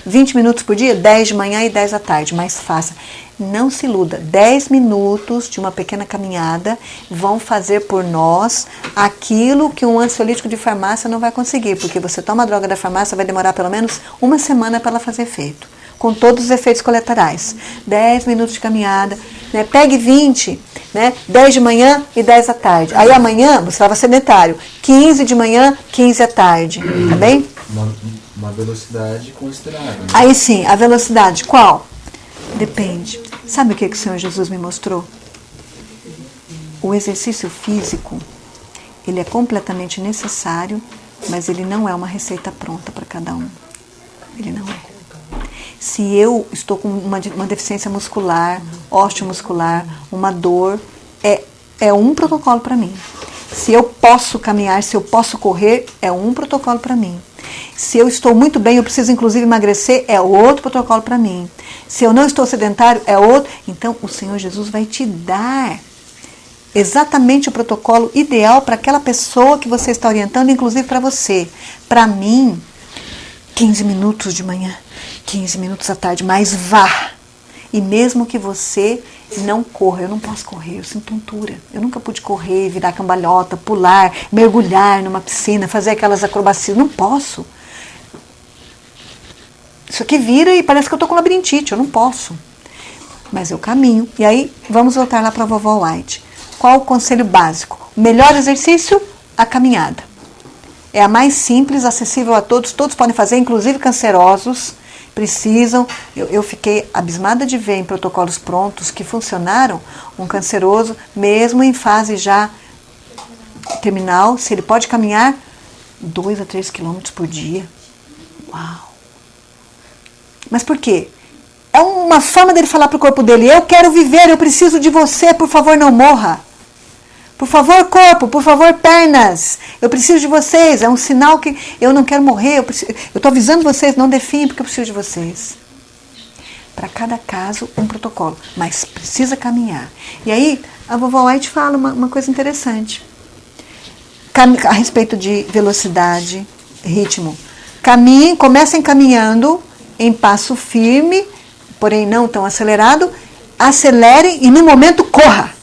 20 minutos por dia, 10 de manhã e 10 à tarde, mas faça. Não se iluda, 10 minutos de uma pequena caminhada vão fazer por nós aquilo que um ansiolítico de farmácia não vai conseguir, porque você toma a droga da farmácia, vai demorar pelo menos uma semana para ela fazer efeito, com todos os efeitos colaterais. 10 minutos de caminhada, né? Pegue 20, né? 10 de manhã e 10 à tarde. Aí amanhã você estava sedentário, 15 de manhã, 15 à tarde, tá bem? Uma velocidade considerável. Né? Aí sim, a velocidade, qual? Depende. Sabe o que o Senhor Jesus me mostrou? O exercício físico, ele é completamente necessário, mas ele não é uma receita pronta para cada um. Ele não é. Se eu estou com uma deficiência muscular, osteomuscular, uma dor, é um protocolo para mim. Se eu posso caminhar, se eu posso correr, é um protocolo para mim. Se eu estou muito bem, eu preciso inclusive emagrecer, é outro protocolo para mim. Se eu não estou sedentário, é outro. Então, o Senhor Jesus vai te dar exatamente o protocolo ideal para aquela pessoa que você está orientando, inclusive para você. Para mim, 15 minutos de manhã, 15 minutos à tarde, mas vá. E mesmo que você não corra, eu não posso correr, eu sinto tontura. Eu nunca pude correr, virar cambalhota, pular, mergulhar numa piscina, fazer aquelas acrobacias. Não posso. Isso aqui vira e parece que eu estou com labirintite, eu não posso. Mas eu caminho. E aí, vamos voltar lá para a vovó White. Qual o conselho básico? O melhor exercício? A caminhada. É a mais simples, acessível a todos, todos podem fazer, inclusive cancerosos, precisam. Eu fiquei abismada de ver em protocolos prontos que funcionaram um canceroso, mesmo em fase já terminal, se ele pode caminhar 2 a 3 quilômetros por dia. Uau! Mas por quê? É uma forma dele falar para o corpo dele, eu quero viver, eu preciso de você, por favor não morra. Por favor corpo, por favor pernas, eu preciso de vocês, é um sinal que eu não quero morrer, eu estou avisando vocês, não definem porque eu preciso de vocês. Para cada caso um protocolo, mas precisa caminhar. E aí a vovó White fala uma coisa interessante a respeito de velocidade, ritmo. Comecem caminhando em passo firme, porém não tão acelerado, acelere e no momento corra.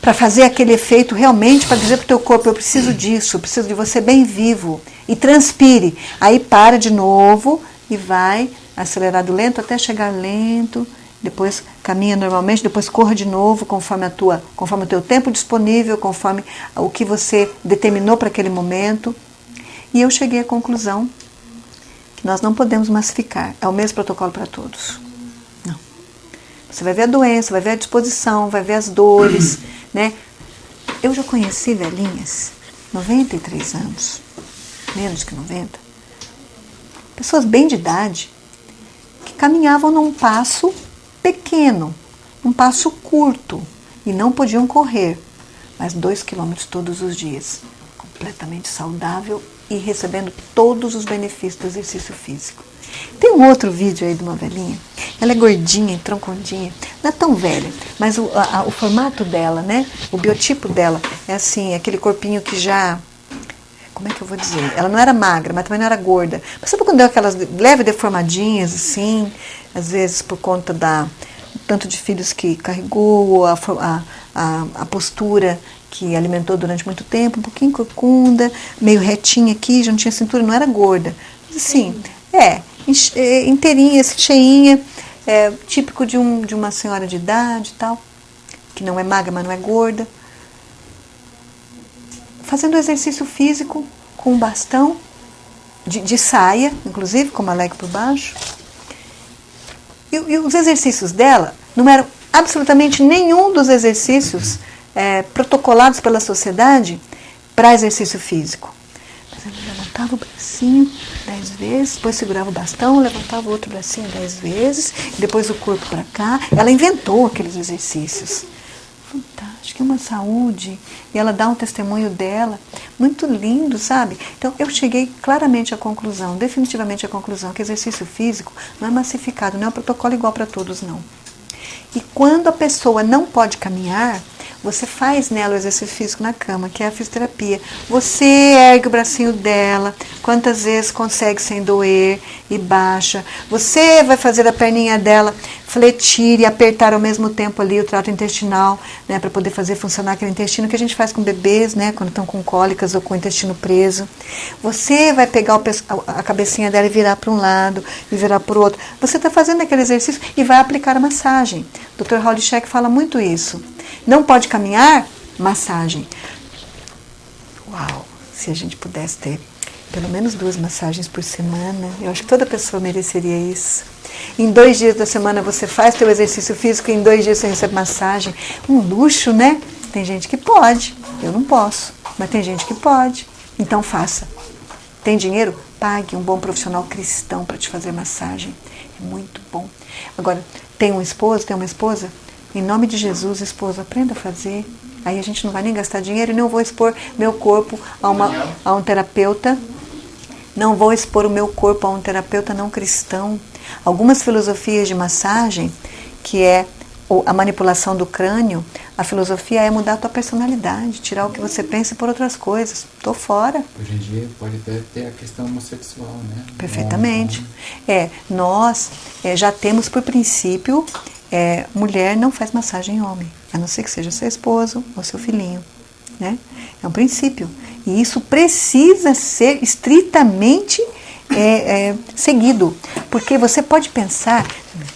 Para fazer aquele efeito realmente, para dizer para o teu corpo, eu preciso disso, eu preciso de você bem vivo. E transpire. Aí para de novo e vai acelerado lento até chegar lento, depois caminha normalmente, depois corra de novo conforme o teu tempo disponível, conforme o que você determinou para aquele momento. E eu cheguei à conclusão que nós não podemos massificar. É o mesmo protocolo para todos. Não. Você vai ver a doença, vai ver a disposição, vai ver as dores, né? Eu já conheci velhinhas, 93 anos, menos que 90, pessoas bem de idade, que caminhavam num passo pequeno, um passo curto, e não podiam correr, mas 2 quilômetros todos os dias, completamente saudável e recebendo todos os benefícios do exercício físico. Tem um outro vídeo aí de uma velhinha, ela é gordinha, troncondinha, não é tão velha, mas o formato dela, né, o biotipo dela é assim, aquele corpinho que já... Como é que eu vou dizer? Ela não era magra, mas também não era gorda. Mas sabe quando deu aquelas leves deformadinhas, assim, às vezes por conta do tanto de filhos que carregou, a postura que alimentou durante muito tempo, um pouquinho corcunda, meio retinha aqui, já não tinha cintura, não era gorda. Mas assim, inteirinha, assim, cheinha, típico de uma senhora de idade e tal, que não é magra, mas não é gorda. Fazendo exercício físico com um bastão de saia, inclusive, com uma leg por baixo. E os exercícios dela não eram absolutamente nenhum dos exercícios protocolados pela sociedade para exercício físico. Mas ela levantava o bracinho 10 vezes, depois segurava o bastão, levantava o outro bracinho 10 vezes, e depois o corpo para cá. Ela inventou aqueles exercícios. Fantástico, uma saúde, e ela dá um testemunho dela, muito lindo, sabe? Então eu cheguei claramente à conclusão, definitivamente à conclusão, que exercício físico não é massificado, não é um protocolo igual para todos, não. E quando a pessoa não pode caminhar, você faz nela o exercício físico na cama, que é a fisioterapia. Você ergue o bracinho dela, quantas vezes consegue sem doer e baixa. Você vai fazer a perninha dela fletir e apertar ao mesmo tempo ali o trato intestinal, né, para poder fazer funcionar aquele intestino que a gente faz com bebês, né, quando estão com cólicas ou com o intestino preso. Você vai pegar a cabecinha dela e virar para um lado e virar para o outro. Você está fazendo aquele exercício e vai aplicar a massagem. O Dr. Holichek fala muito isso. Não pode caminhar? Massagem. Uau! Se a gente pudesse ter pelo menos 2 massagens por semana, eu acho que toda pessoa mereceria isso. Em 2 dias da semana você faz teu exercício físico e em 2 dias você recebe massagem. Um luxo, né? Tem gente que pode, eu não posso, mas tem gente que pode. Então faça. Tem dinheiro? Pague um bom profissional cristão para te fazer massagem. É muito bom. Agora, tem um esposo, tem uma esposa? Em nome de Jesus, esposa, aprenda a fazer. Aí a gente não vai nem gastar dinheiro e não vou expor meu corpo a um terapeuta. Não vou expor o meu corpo a um terapeuta não cristão. Algumas filosofias de massagem, que é a manipulação do crânio, a filosofia é mudar a tua personalidade, tirar o que você pensa por outras coisas. Estou fora. Hoje em dia pode até ter a questão homossexual, né? Perfeitamente. Nós já temos por princípio, mulher não faz massagem em homem, a não ser que seja seu esposo ou seu filhinho, né? É um princípio. E isso precisa ser estritamente seguido. Porque você pode pensar,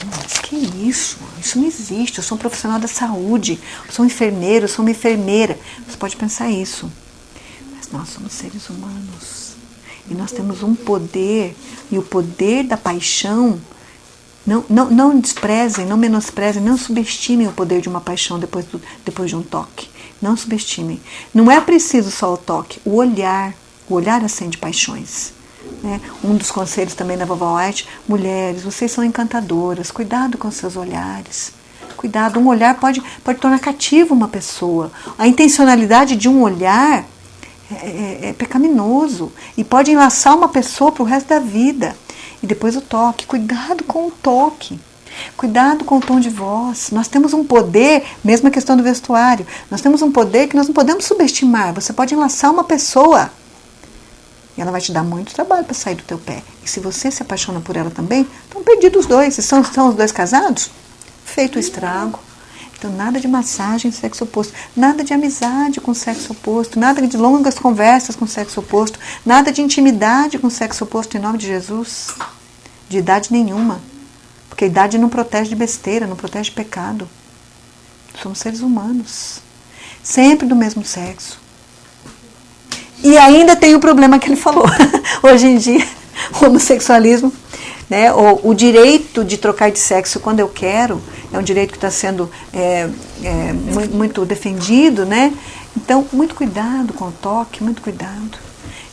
mas que isso? Isso não existe, eu sou um profissional da saúde, eu sou um enfermeiro, eu sou uma enfermeira. Você pode pensar isso. Mas nós somos seres humanos. E nós temos um poder, e o poder da paixão. Não desprezem, não menosprezem, não subestimem o poder de uma paixão depois de um toque. Não subestimem. Não é preciso só o toque, o olhar acende paixões. Né? Um dos conselhos também da Vovó White: mulheres, vocês são encantadoras, cuidado com seus olhares. Cuidado, um olhar pode tornar cativo uma pessoa. A intencionalidade de um olhar é pecaminoso e pode enlaçar uma pessoa para o resto da vida. E depois o toque. Cuidado com o toque. Cuidado com o tom de voz. Nós temos um poder, mesmo a questão do vestuário, nós temos um poder que nós não podemos subestimar. Você pode enlaçar uma pessoa e ela vai te dar muito trabalho para sair do teu pé. E se você se apaixona por ela também, estão perdidos os dois. Se são os dois casados, feito o estrago. Então nada de massagem sexo oposto, nada de amizade com sexo oposto, nada de longas conversas com sexo oposto, nada de intimidade com sexo oposto em nome de Jesus, de idade nenhuma. Porque a idade não protege de besteira, não protege de pecado. Somos seres humanos. Sempre do mesmo sexo. E ainda tem o problema que ele falou. Hoje em dia, o homossexualismo, né, o direito de trocar de sexo quando eu quero, é um direito que está sendo muito defendido, né? Então, muito cuidado com o toque, muito cuidado.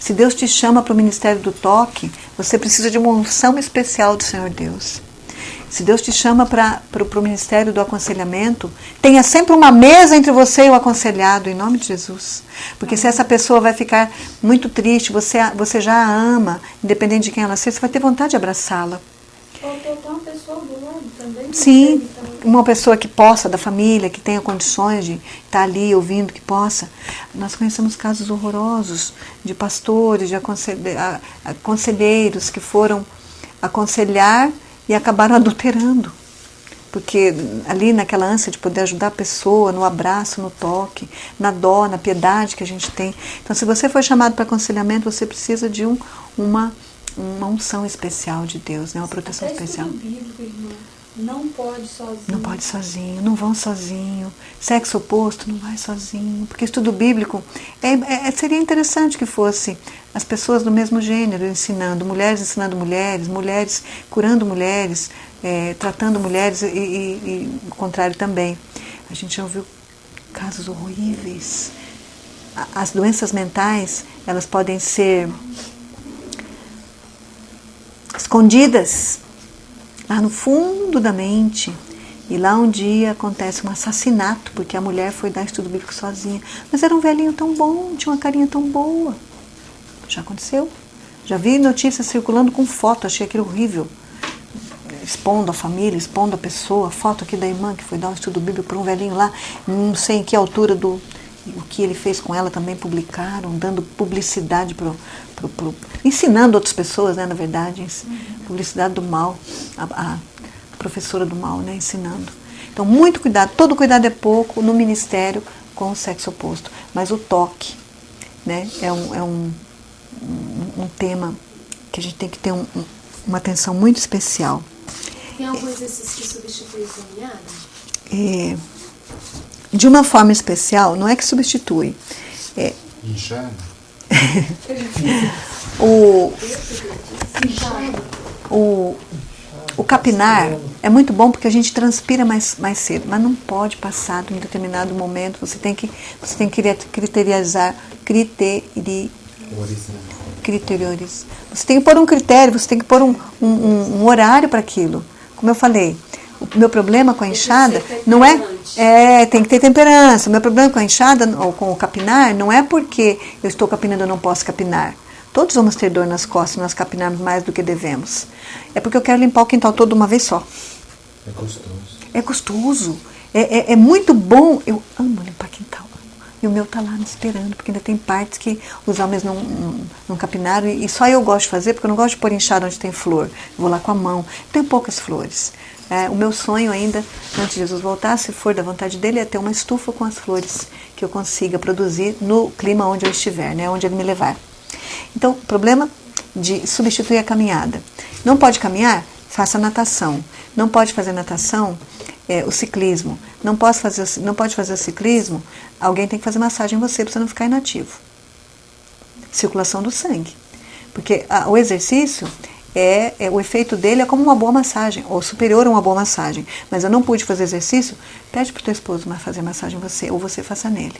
Se Deus te chama para o ministério do toque, você precisa de uma unção especial do Senhor Deus. Se Deus te chama para o ministério do aconselhamento, tenha sempre uma mesa entre você e o aconselhado, em nome de Jesus. Porque se essa pessoa vai ficar muito triste, você já a ama, independente de quem ela seja, você vai ter vontade de abraçá-la. Ou ter uma pessoa do lado também. Sim, uma pessoa que possa, da família, que tenha condições de estar ali ouvindo, que possa. Nós conhecemos casos horrorosos de pastores, de conselheiros que foram aconselhar e acabaram adulterando. Porque ali naquela ânsia de poder ajudar a pessoa, no abraço, no toque, na dó, na piedade que a gente tem. Então, se você foi chamado para aconselhamento, você precisa de uma unção especial de Deus, né? Uma proteção especial. Bíblico, irmã. Não pode sozinho. Não pode sozinho, não vão sozinho. Sexo oposto, não vai sozinho. Porque estudo bíblico, seria interessante que fosse as pessoas do mesmo gênero ensinando mulheres, mulheres curando mulheres, tratando mulheres e o contrário também. A gente já ouviu casos horríveis. As doenças mentais, elas podem ser escondidas lá no fundo da mente, e lá um dia acontece um assassinato, porque a mulher foi dar estudo bíblico sozinha, mas era um velhinho tão bom, tinha uma carinha tão boa. Já aconteceu, já vi notícias circulando com foto, achei aquilo horrível, expondo a família, expondo a pessoa, foto aqui da irmã que foi dar um estudo bíblico para um velhinho lá, não sei em que altura o que ele fez com ela também publicaram, dando publicidade ensinando outras pessoas, né, na verdade, publicidade do mal, a professora do mal, né, ensinando. Então, muito cuidado, todo cuidado é pouco no ministério com o sexo oposto, mas o toque, né, é um tema que a gente tem que ter uma atenção muito especial. Tem algum exercício que substitui a caminhada? De uma forma especial, não é que substitui. Inchada? O capinar é muito bom porque a gente transpira mais cedo, mas não pode passar de um determinado momento. Você tem que criteriorizar. Você tem que pôr um critério, você tem que pôr um horário para aquilo. Como eu falei, o meu problema com a enxada não tem que ter temperança. O meu problema com a enxada ou com o capinar não é porque eu estou capinando, eu não posso capinar. Todos vamos ter dor nas costas se nós capinarmos mais do que devemos. É porque eu quero limpar o quintal todo de uma vez só. É gostoso. É gostoso. É muito bom. Eu amo limpar quintal. E o meu está lá me esperando, porque ainda tem partes que os homens não capinaram. E só eu gosto de fazer, porque eu não gosto de pôr enxada onde tem flor. Eu vou lá com a mão. Tem poucas flores. O meu sonho ainda, antes de Jesus voltar, se for da vontade dele, é ter uma estufa com as flores que eu consiga produzir no clima onde eu estiver, né, onde ele me levar. Então, o problema de substituir a caminhada. Não pode caminhar? Faça natação. Não pode fazer natação? O ciclismo. Não pode fazer o ciclismo? Alguém tem que fazer massagem em você para você não ficar inativo. Circulação do sangue. Porque o exercício, o efeito dele é como uma boa massagem, ou superior a uma boa massagem. Mas eu não pude fazer exercício, pede para o teu esposo fazer massagem em você, ou você faça nele.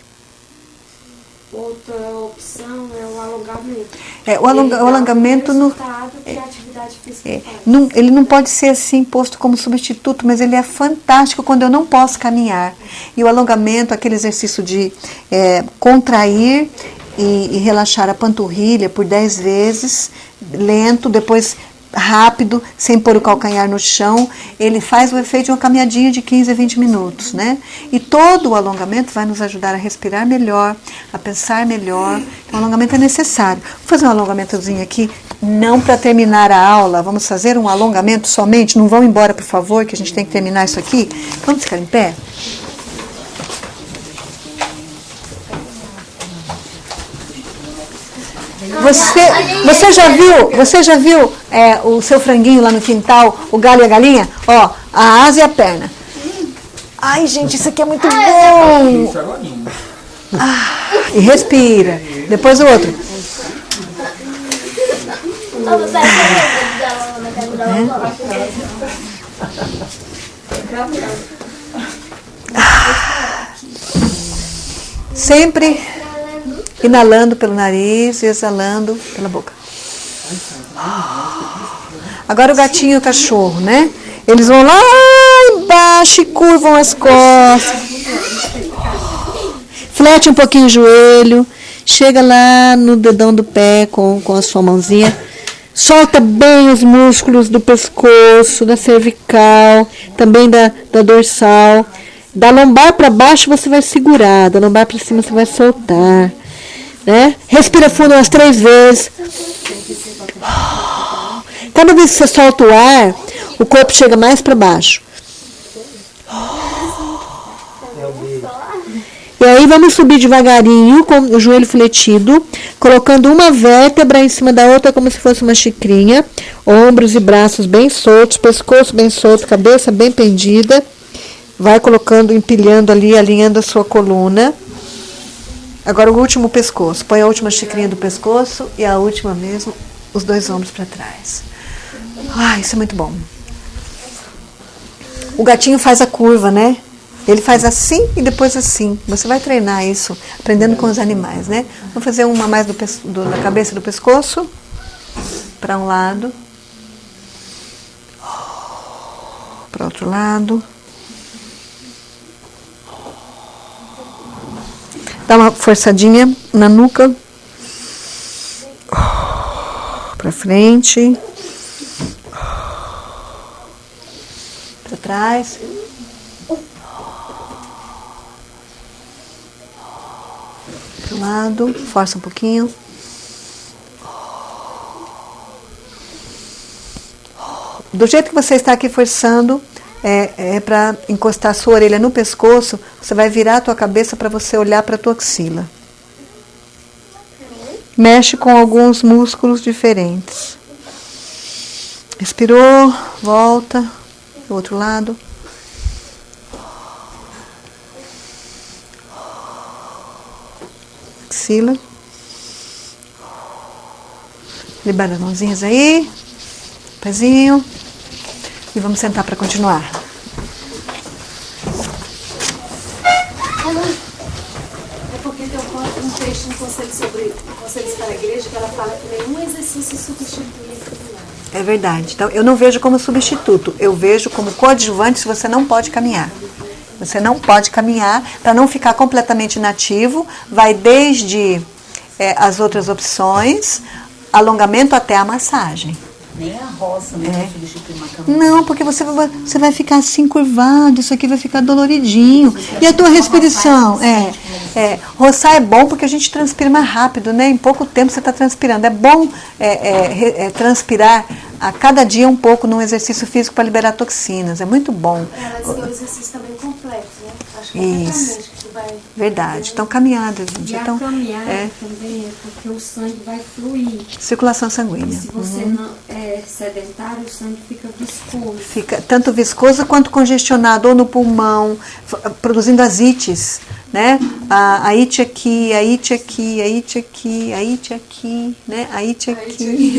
Outra opção é o alongamento. O alongamento ele não pode ser assim posto como substituto, mas ele é fantástico quando eu não posso caminhar. E o alongamento, aquele exercício de contrair e relaxar a panturrilha por 10 vezes, lento, depois rápido, sem pôr o calcanhar no chão, ele faz o efeito de uma caminhadinha de 15 a 20 minutos, né? E todo o alongamento vai nos ajudar a respirar melhor, a pensar melhor. Então, o alongamento é necessário. Vou fazer um alongamentozinho aqui, não para terminar a aula, vamos fazer um alongamento somente, não vão embora, por favor, que a gente tem que terminar isso aqui. Vamos ficar em pé? Você já viu o seu franguinho lá no quintal, o galho e a galinha? Ó, a asa e a perna. Ai, gente, isso aqui é muito bom. E respira. Depois o outro. Sempre inalando pelo nariz e exalando pela boca. Agora o gatinho e o cachorro, né? Eles vão lá embaixo e curvam as costas. Flete um pouquinho o joelho. Chega lá no dedão do pé com a sua mãozinha. Solta bem os músculos do pescoço, da cervical, também da dorsal. Da lombar para baixo você vai segurar, da lombar para cima você vai soltar. Né? Respira fundo umas 3 vezes. Cada vez que você solta o ar, o corpo chega mais para baixo. E aí vamos subir devagarinho com o joelho fletido, colocando uma vértebra em cima da outra como se fosse uma xicrinha. Ombros e braços bem soltos, pescoço bem solto, cabeça bem pendida. Vai colocando, empilhando ali, alinhando a sua coluna. Agora o último pescoço. Põe a última xicrinha do pescoço e a última mesmo, os 2 ombros para trás. Isso é muito bom. O gatinho faz a curva, né? Ele faz assim e depois assim. Você vai treinar isso, aprendendo com os animais, né? Vamos fazer uma mais da cabeça do pescoço. Para um lado. Para o outro lado. Dá uma forçadinha na nuca. Para frente. Para trás. Para o lado. Força um pouquinho. Do jeito que você está aqui forçando, para encostar a sua orelha no pescoço, você vai virar a tua cabeça para você olhar para a tua axila. Mexe com alguns músculos diferentes. Respirou, volta, do outro lado. Axila. Libera as mãozinhas aí. Pezinho. E vamos sentar para continuar. É porque tem um texto no Conselhos para a Igreja que ela fala que nenhum exercício substitui a caminhada. É verdade. Então, eu não vejo como substituto. Eu vejo como coadjuvante se você não pode caminhar. Você não pode caminhar para não ficar completamente inativo. Vai desde as outras opções, alongamento até a massagem. Nem a roça, né? Vai substituir uma caminhada. Não, porque você vai ficar assim curvado, isso aqui vai ficar doloridinho. E a tua respiração? Roçar é bom porque a gente transpira mais rápido, né? Em pouco tempo você está transpirando. É bom transpirar a cada dia um pouco num exercício físico para liberar toxinas. É muito bom. Mas é um exercício também completo, né? Acho que Isso. que tu vai... Verdade. Então, caminhada, gente. E a Então, caminhada também é porque o sangue vai fluir. circulação sanguínea. Se você não é sedentário, o sangue fica viscoso. Fica tanto viscoso quanto congestionado, ou no pulmão, produzindo asites, né? A ite aqui, a ite aqui, a ite aqui, a ite aqui, né? A ite aqui.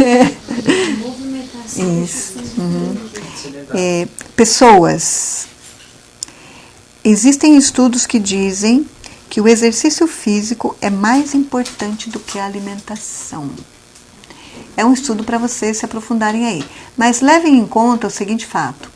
Isso. Pessoas. Existem estudos que dizem que o exercício físico é mais importante do que a alimentação. É um estudo para vocês se aprofundarem aí. Mas levem em conta o seguinte fato.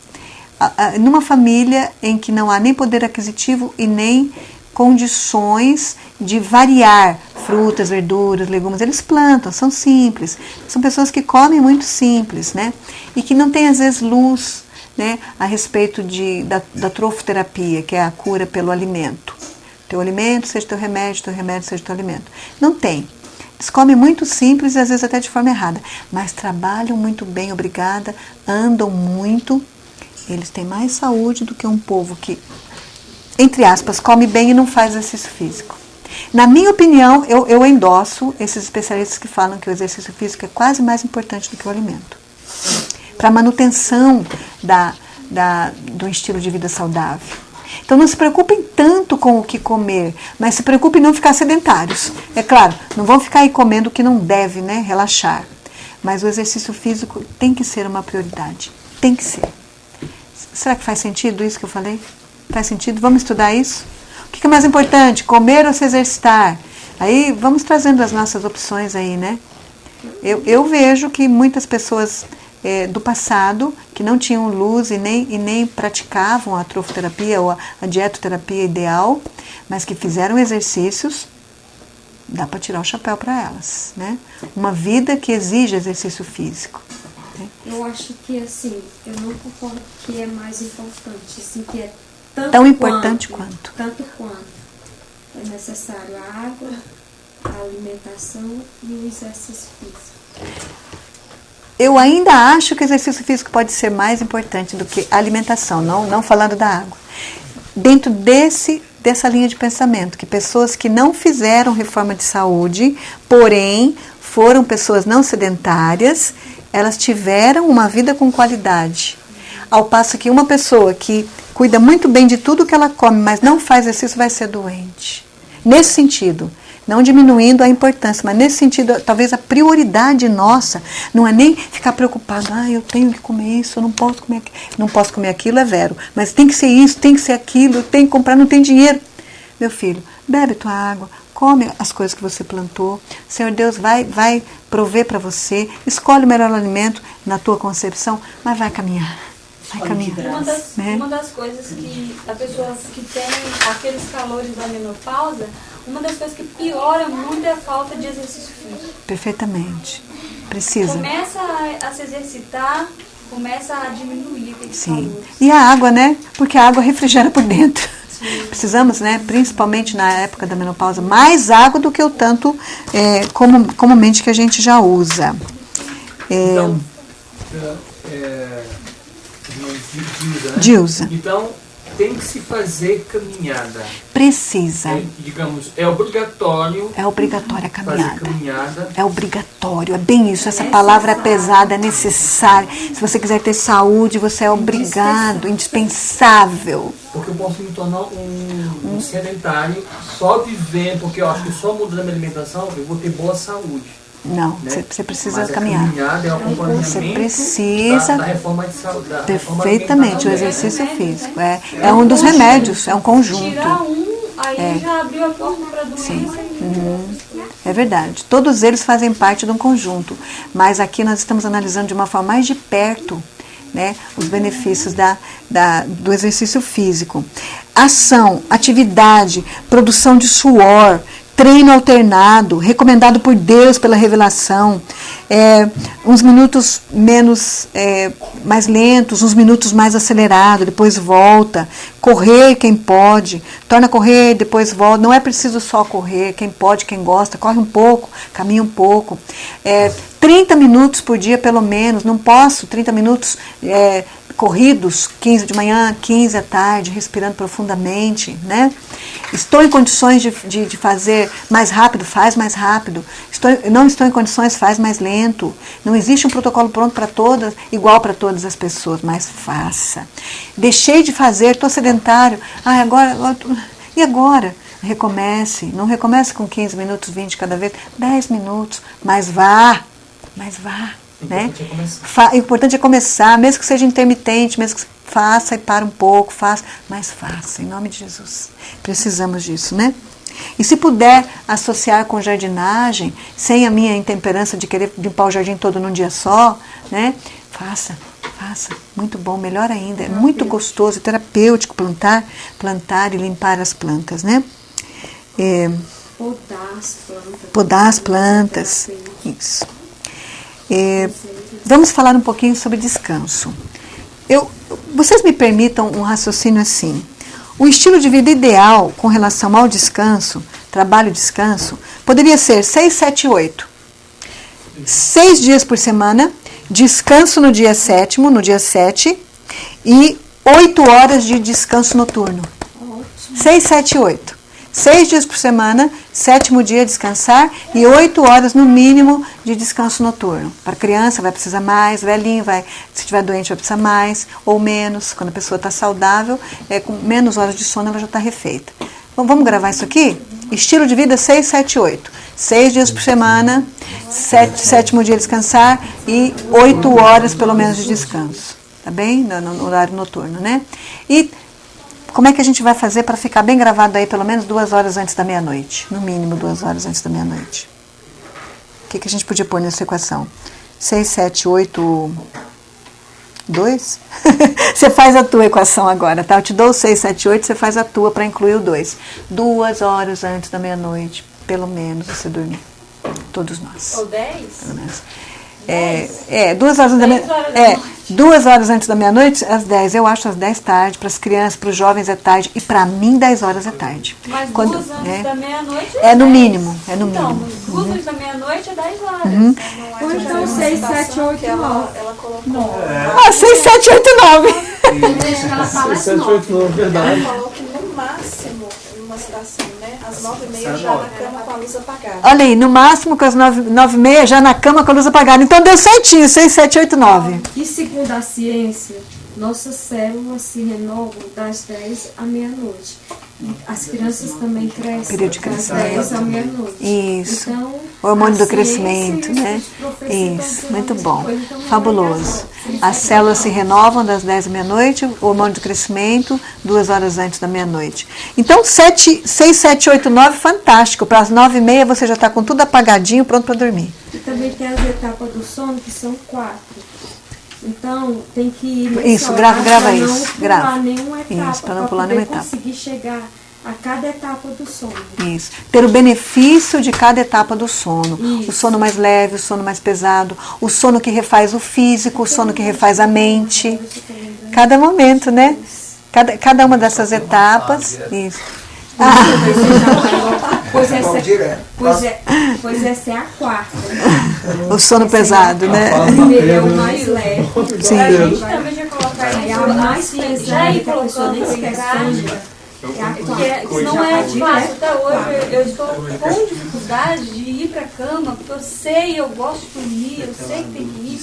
Numa família em que não há nem poder aquisitivo e nem condições de variar frutas, verduras, legumes, eles plantam, são simples. São pessoas que comem muito simples, né? E que não têm, às vezes, luz, né, a respeito da trofoterapia, que é a cura pelo alimento. Teu alimento seja teu remédio seja teu alimento. Não tem. Eles comem muito simples e às vezes até de forma errada, mas trabalham muito bem, obrigada, andam muito. Eles têm mais saúde do que um povo que, entre aspas, come bem e não faz exercício físico. Na minha opinião, eu endosso esses especialistas que falam que o exercício físico é quase mais importante do que o alimento. Para a manutenção do estilo de vida saudável. Então não se preocupem tanto com o que comer, mas se preocupem em não ficar sedentários. É claro, não vão ficar aí comendo o que não deve, né? Relaxar. Mas o exercício físico tem que ser uma prioridade. Tem que ser. Será que faz sentido isso que eu falei? Faz sentido? Vamos estudar isso? O que é mais importante? Comer ou se exercitar? Aí vamos trazendo as nossas opções aí, né? Eu vejo que muitas pessoas do passado, que não tinham luz e nem praticavam a trofoterapia ou a dietoterapia ideal, mas que fizeram exercícios, dá para tirar o chapéu para elas, né? Uma vida que exige exercício físico. Né? Eu acho que, assim, eu não concordo que é mais importante, assim, que é tão importante quanto. Tanto quanto é necessário a água, a alimentação e o exercício físico. Eu ainda acho que o exercício físico pode ser mais importante do que a alimentação, não falando da água. Dentro dessa linha de pensamento, que pessoas que não fizeram reforma de saúde, porém foram pessoas não sedentárias, elas tiveram uma vida com qualidade. Ao passo que uma pessoa que cuida muito bem de tudo que ela come, mas não faz exercício, vai ser doente. Nesse sentido. Não diminuindo a importância, mas nesse sentido, talvez a prioridade nossa não é nem ficar preocupado, eu tenho que comer isso, eu não posso comer aquilo. Não posso comer aquilo, é vero, mas tem que ser isso, tem que ser aquilo, eu tenho que comprar, não tem dinheiro. Meu filho, bebe tua água, come as coisas que você plantou, Senhor Deus vai prover para você, escolhe o melhor alimento na tua concepção, mas vai caminhar. Uma das coisas que a pessoa que tem aqueles calores da menopausa, uma das coisas que piora muito é a falta de exercício físico. Perfeitamente. Precisa. Começa a se exercitar, começa a diminuir aqueles calores. E a água, né? Porque a água refrigera por dentro. Sim. Precisamos, né? Principalmente na época da menopausa, mais água do que o tanto comumente que a gente já usa. Então, Dilza. Então, tem que se fazer caminhada. Precisa. Digamos, é obrigatório. É obrigatória a caminhada. Fazer caminhada. É obrigatório, é bem isso. Essa palavra é pesada, é necessária. Se você quiser ter saúde, você é obrigado, indispensável. Porque eu posso me tornar um sedentário só vivendo, porque eu acho que só mudando a minha alimentação eu vou ter boa saúde. Não, né? Você precisa Mas caminhar. A caminhada é o acompanhamento você precisa da reforma de saúde. Perfeitamente, o exercício físico. É um dos remédios, é um conjunto. Tirar aí já abriu a porta para a doença. Sim. É verdade. Todos eles fazem parte de um conjunto. Mas aqui nós estamos analisando de uma forma mais de perto, né, os benefícios do exercício físico. Ação, atividade, produção de suor, treino alternado, recomendado por Deus pela revelação, uns minutos mais lentos, uns minutos mais acelerados, depois volta, correr quem pode, torna a correr, depois volta, não é preciso só correr, quem pode, quem gosta, corre um pouco, caminha um pouco, 30 minutos por dia pelo menos, não posso, 30 minutos corridos, 15 de manhã, 15 à tarde, respirando profundamente, né? Estou em condições de fazer mais rápido, faz mais rápido. Não estou em condições, faz mais lento. Não existe um protocolo pronto para todas, igual para todas as pessoas, mas faça. Deixei de fazer, estou sedentário. E agora? Recomece. Não recomece com 15 minutos, 20 cada vez, 10 minutos, mas vá. Né? O importante é começar, mesmo que seja intermitente, mesmo que faça e para um pouco, mas faça, em nome de Jesus. Precisamos disso, né? E se puder associar com jardinagem, sem a minha intemperança de querer limpar o jardim todo num dia só, né? Faça. Muito bom, melhor ainda. É muito gostoso, terapêutico plantar e limpar as plantas, né? Podar as plantas. Isso. Vamos falar um pouquinho sobre descanso. Vocês me permitam um raciocínio assim. O estilo de vida ideal com relação ao descanso, trabalho e descanso, poderia ser 6, 7, 8. 6 dias por semana, descanso no dia 7º, no dia 7, e 8 horas de descanso noturno. 6, 7, 8. 6 dias por semana, 7º dia descansar e 8 horas no mínimo de descanso noturno. Para criança vai precisar mais, velhinho se estiver doente vai precisar mais ou menos. Quando a pessoa está saudável, com menos horas de sono ela já está refeita. Bom, vamos gravar isso aqui? Estilo de vida 6, 7, 8. 6 dias por semana, 7º dia descansar e 8 horas pelo menos de descanso. Tá bem? No horário noturno, né? E como é que a gente vai fazer para ficar bem gravado aí pelo menos 2 horas antes da meia-noite? No mínimo 2 horas antes da meia-noite. O que a gente podia pôr nessa equação? 6, 7, 8, 2? Você faz a tua equação agora, tá? Eu te dou o 6, 7, 8, você faz a tua para incluir o 2. 2 horas antes da meia-noite, pelo menos, você dormir. Todos nós. Ou 10? Pelo menos. 2 horas antes da meia-noite. 2 horas antes da meia-noite, às 10. Eu acho às 10 tarde, para as crianças, para os jovens é tarde, e para mim 10 horas é tarde. Mas 2 antes da meia-noite é no mínimo. Então, 2 antes da meioite é 10 horas. Ou então 6, 7, 8, 9. Ela colocou. 6, 7, 8, 9. Ela fala 7, 8, 9, verdade. Ela falou que no máximo, numa situação, né? Às 9h30 já na cama com a luz apagada. Olha aí, no máximo com as 9h30 já na cama com a luz apagada. Então deu certinho, 6, 7, 8, 9. E segundo a ciência, nossas células se renovam das 10 à meia-noite. As crianças também crescem Período de das crescimento. 10 à meia-noite. Isso. Então, o hormônio do a ciência crescimento, e os né? professores Isso, estão muito falando bom. essa coisa, então, Fabuloso. As células se renovam das 10 à meia-noite, o hormônio do crescimento, 2 horas antes da meia-noite. Então, 6, 7, 8, 9, fantástico. Para as 9h30 você já está com tudo apagadinho, pronto para dormir. E também tem as etapas do sono, que são 4. Então, tem que ir Isso, grava isso, grava. Não pular nenhuma etapa, Isso, para não pular nenhuma etapa. conseguir chegar a cada etapa do sono. Isso. Ter o benefício de cada etapa do sono. Isso. O sono mais leve, o sono mais pesado, o sono que refaz o físico, o sono que refaz a mente. Cada momento, né? Cada uma dessas etapas. Isso. Pois essa é a 4. O sono pesado, né? É o mais leve. Sim. A gente também já colocar É isso a mais assim, pesada já ir que a pessoa nem colocando em esquece. prática. É Que não é fácil. Até hoje eu estou com dificuldade de ir para a cama, porque eu sei, eu gosto de dormir, eu sei que tem que ir.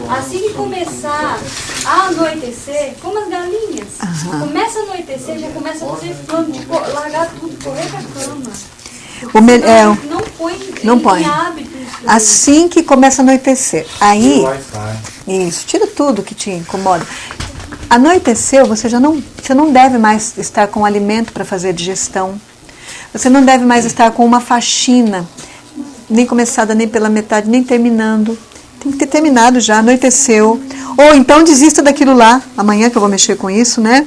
Assim que começar a anoitecer, como as galinhas, começa a anoitecer, já começa a fazer plano de largar tudo, correr para a cama. Não põe em hábito isso. Assim que começa a anoitecer. Aí, isso, tira tudo que te incomoda. Anoiteceu, você não deve mais estar com alimento para fazer a digestão. Você não deve mais estar com uma faxina, nem começada, nem pela metade, nem terminando. Tem que ter terminado já, anoiteceu. Ou então desista daquilo lá, amanhã que eu vou mexer com isso, né?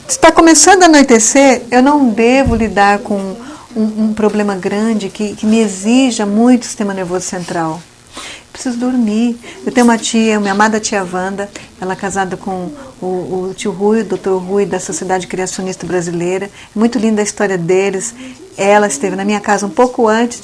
Está começando a anoitecer, eu não devo lidar com um problema grande que me exija muito o sistema nervoso central. Preciso dormir. Eu tenho uma tia, minha amada tia Wanda, ela é casada com o tio Rui, o Dr. Rui, da Sociedade Criacionista Brasileira. É muito linda a história deles. Ela esteve na minha casa um pouco antes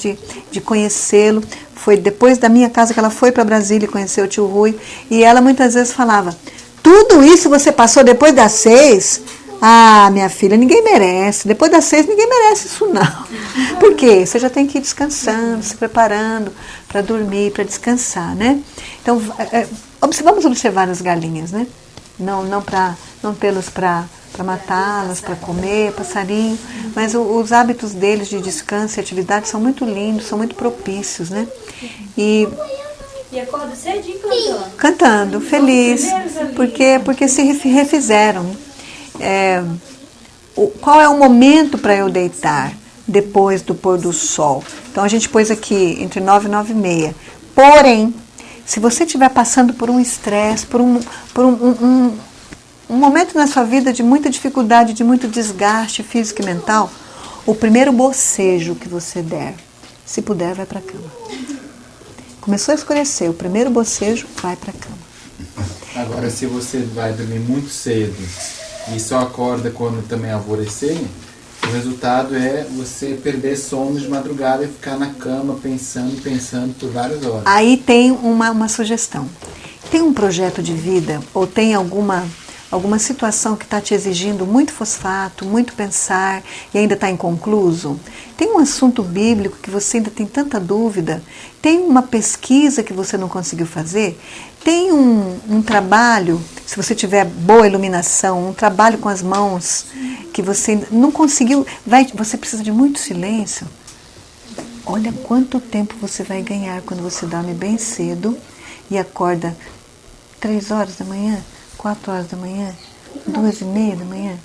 de conhecê-lo. Foi depois da minha casa que ela foi para Brasília e conheceu o tio Rui. E ela muitas vezes falava, tudo isso você passou depois das 6? Ah, minha filha, ninguém merece. Depois das 6, ninguém merece isso, não. Por quê? Você já tem que ir descansando, se preparando para dormir, para descansar, né? Então, vamos observar as galinhas, né? Não tê-los para matá-las, para comer, passarinho, mas os hábitos deles de descanso e atividade são muito lindos, são muito propícios, né? E acorda cedinho cantando. Cantando, feliz, porque se refizeram. Qual é o momento para eu deitar depois do pôr do sol? Então a gente pôs aqui entre 9 e 9h30. Porém, se você estiver passando por um estresse, por um momento na sua vida de muita dificuldade, de muito desgaste físico e mental, o primeiro bocejo que você der, se puder, vai para a cama. Começou a escurecer, o primeiro bocejo, vai para a cama. Agora, se você vai dormir muito cedo e só acorda quando também alvorecer, o resultado é você perder sono de madrugada e ficar na cama pensando por várias horas. Aí tem uma sugestão. Tem um projeto de vida ou tem alguma alguma situação que está te exigindo muito fosfato, muito pensar e ainda está inconcluso? Tem um assunto bíblico que você ainda tem tanta dúvida? Tem uma pesquisa que você não conseguiu fazer? Tem um trabalho, se você tiver boa iluminação, um trabalho com as mãos que você não conseguiu, você precisa de muito silêncio? Olha quanto tempo você vai ganhar quando você dorme bem cedo e acorda 3 horas da manhã, 4 horas da manhã, 2:30 da manhã.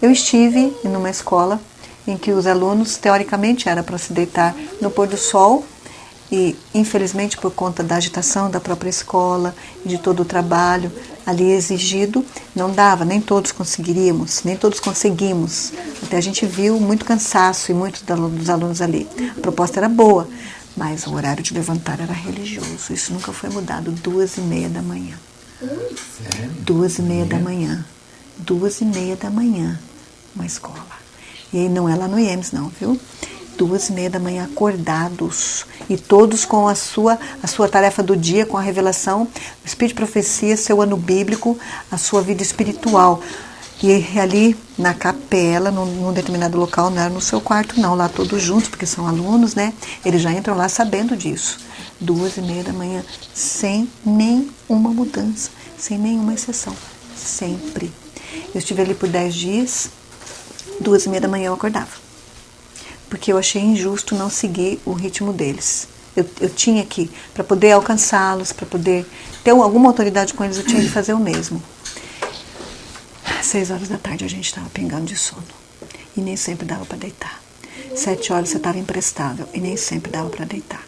Eu estive numa escola em que os alunos, teoricamente, era para se deitar no pôr do sol e, infelizmente, por conta da agitação da própria escola e de todo o trabalho ali exigido, não dava, nem todos conseguiríamos, nem todos conseguimos. Até a gente viu muito cansaço e muitos dos alunos ali. A proposta era boa, mas o horário de levantar era religioso. Isso nunca foi mudado. 2:30 da manhã. Sério? 2:30 da manhã. 2:30 da manhã, uma escola. E aí não é lá no IEMS não, viu? 2:30 da manhã acordados. E todos com a sua tarefa do dia, com a revelação, o Espírito de Profecia, seu ano bíblico, a sua vida espiritual. E ali na capela, num determinado local, não era no seu quarto não, lá todos juntos, porque são alunos, né? Eles já entram lá sabendo disso. 2:30 da manhã, sem nenhuma mudança, sem nenhuma exceção, sempre. Eu estive ali por 10 dias, 2:30 da manhã eu acordava, porque eu achei injusto não seguir o ritmo deles. Eu tinha que, para poder alcançá-los, para poder ter alguma autoridade com eles, eu tinha que fazer o mesmo. 6 horas da tarde a gente estava pingando de sono. E nem sempre dava para deitar. 7 horas você estava imprestável. E nem sempre dava para deitar.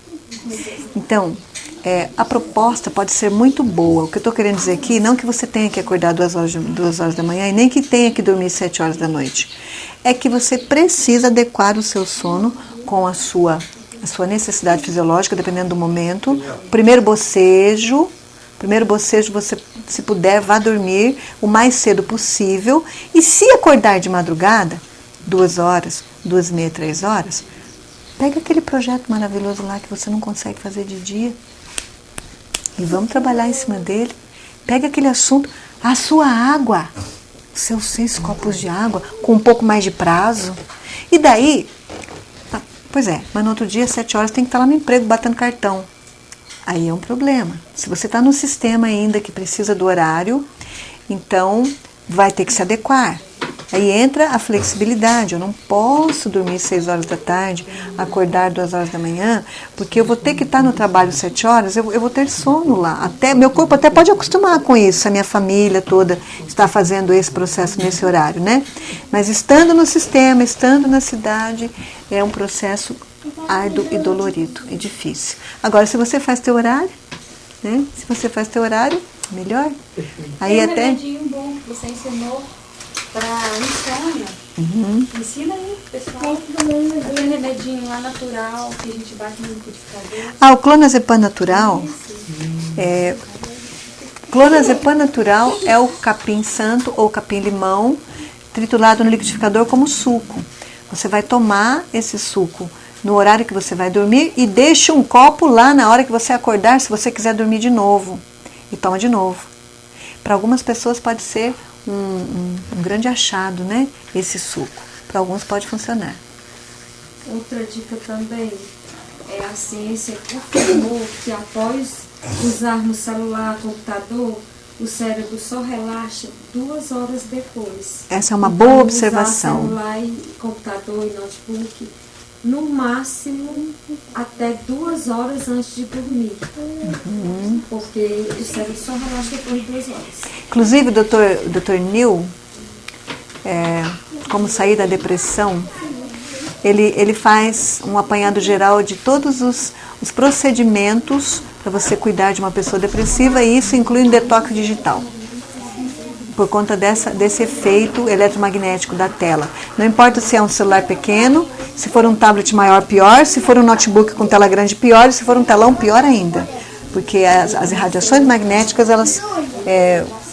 Então, a proposta pode ser muito boa. O que eu estou querendo dizer aqui, não que você tenha que acordar 2 horas da manhã e nem que tenha que dormir 7 horas da noite. É que você precisa adequar o seu sono com a sua necessidade fisiológica, dependendo do momento. Primeiro bocejo, você, se puder, vá dormir o mais cedo possível. E se acordar de madrugada, 2 horas, 2:30, 3 horas, pega aquele projeto maravilhoso lá que você não consegue fazer de dia e vamos trabalhar em cima dele. Pega aquele assunto, a sua água, os seus 6 copos de água, com um pouco mais de prazo. E daí, mas no outro dia, 7 horas, tem que estar lá no emprego, batendo cartão. Aí é um problema. Se você está no sistema ainda que precisa do horário, então vai ter que se adequar. Aí entra a flexibilidade. Eu não posso dormir 6 horas da tarde, acordar 2 horas da manhã, porque eu vou ter que estar no trabalho 7 horas, eu vou ter sono lá. Meu corpo até pode acostumar com isso, a minha família toda está fazendo esse processo nesse horário, né? Mas estando no sistema, estando na cidade, é um processo árduo e dolorido e difícil. Agora, se você faz teu horário, né? Se você faz teu horário, melhor. Aí tem um até remedinho bom que você ensinou para insônia. Ensina aí, pessoal. Tem remedinho lá natural que a gente bate no liquidificador. O clonazepam natural. Clonazepam natural é o capim santo ou capim limão triturado no liquidificador como suco. Você vai tomar esse suco no horário que você vai dormir e deixa um copo lá na hora que você acordar, se você quiser dormir de novo. E toma de novo. Para algumas pessoas pode ser um grande achado, né? Esse suco. Para alguns pode funcionar. Outra dica também é a ciência confirmou que após usarmos celular, computador, o cérebro só relaxa 2 horas depois. Essa é uma boa observação. Usar celular, computador e notebook no máximo até 2 horas antes de dormir. Porque o cérebro só relaxa depois de 2 horas. Inclusive, o Dr. Neil, como sair da depressão, ele faz um apanhado geral de todos os procedimentos para você cuidar de uma pessoa depressiva, e isso inclui um detox digital, por conta desse efeito eletromagnético da tela. Não importa se é um celular pequeno, se for um tablet maior, pior, se for um notebook com tela grande, pior, e se for um telão, pior ainda. Porque as irradiações magnéticas,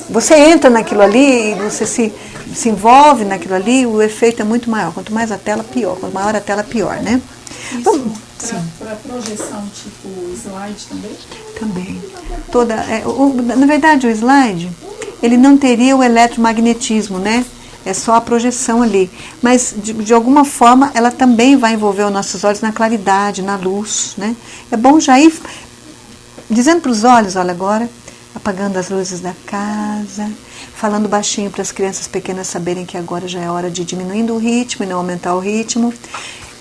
você entra naquilo ali e você se envolve naquilo ali, o efeito é muito maior. Quanto mais a tela, pior. Quanto maior a tela, pior, né? Para projeção tipo slide também? Também. Na verdade, o slide ele não teria o eletromagnetismo, né? É só a projeção ali. Mas, de alguma forma, ela também vai envolver os nossos olhos na claridade, na luz, né? É bom já ir dizendo para os olhos, olha agora, apagando as luzes da casa, falando baixinho para as crianças pequenas saberem que agora já é hora de diminuindo o ritmo e não aumentar o ritmo.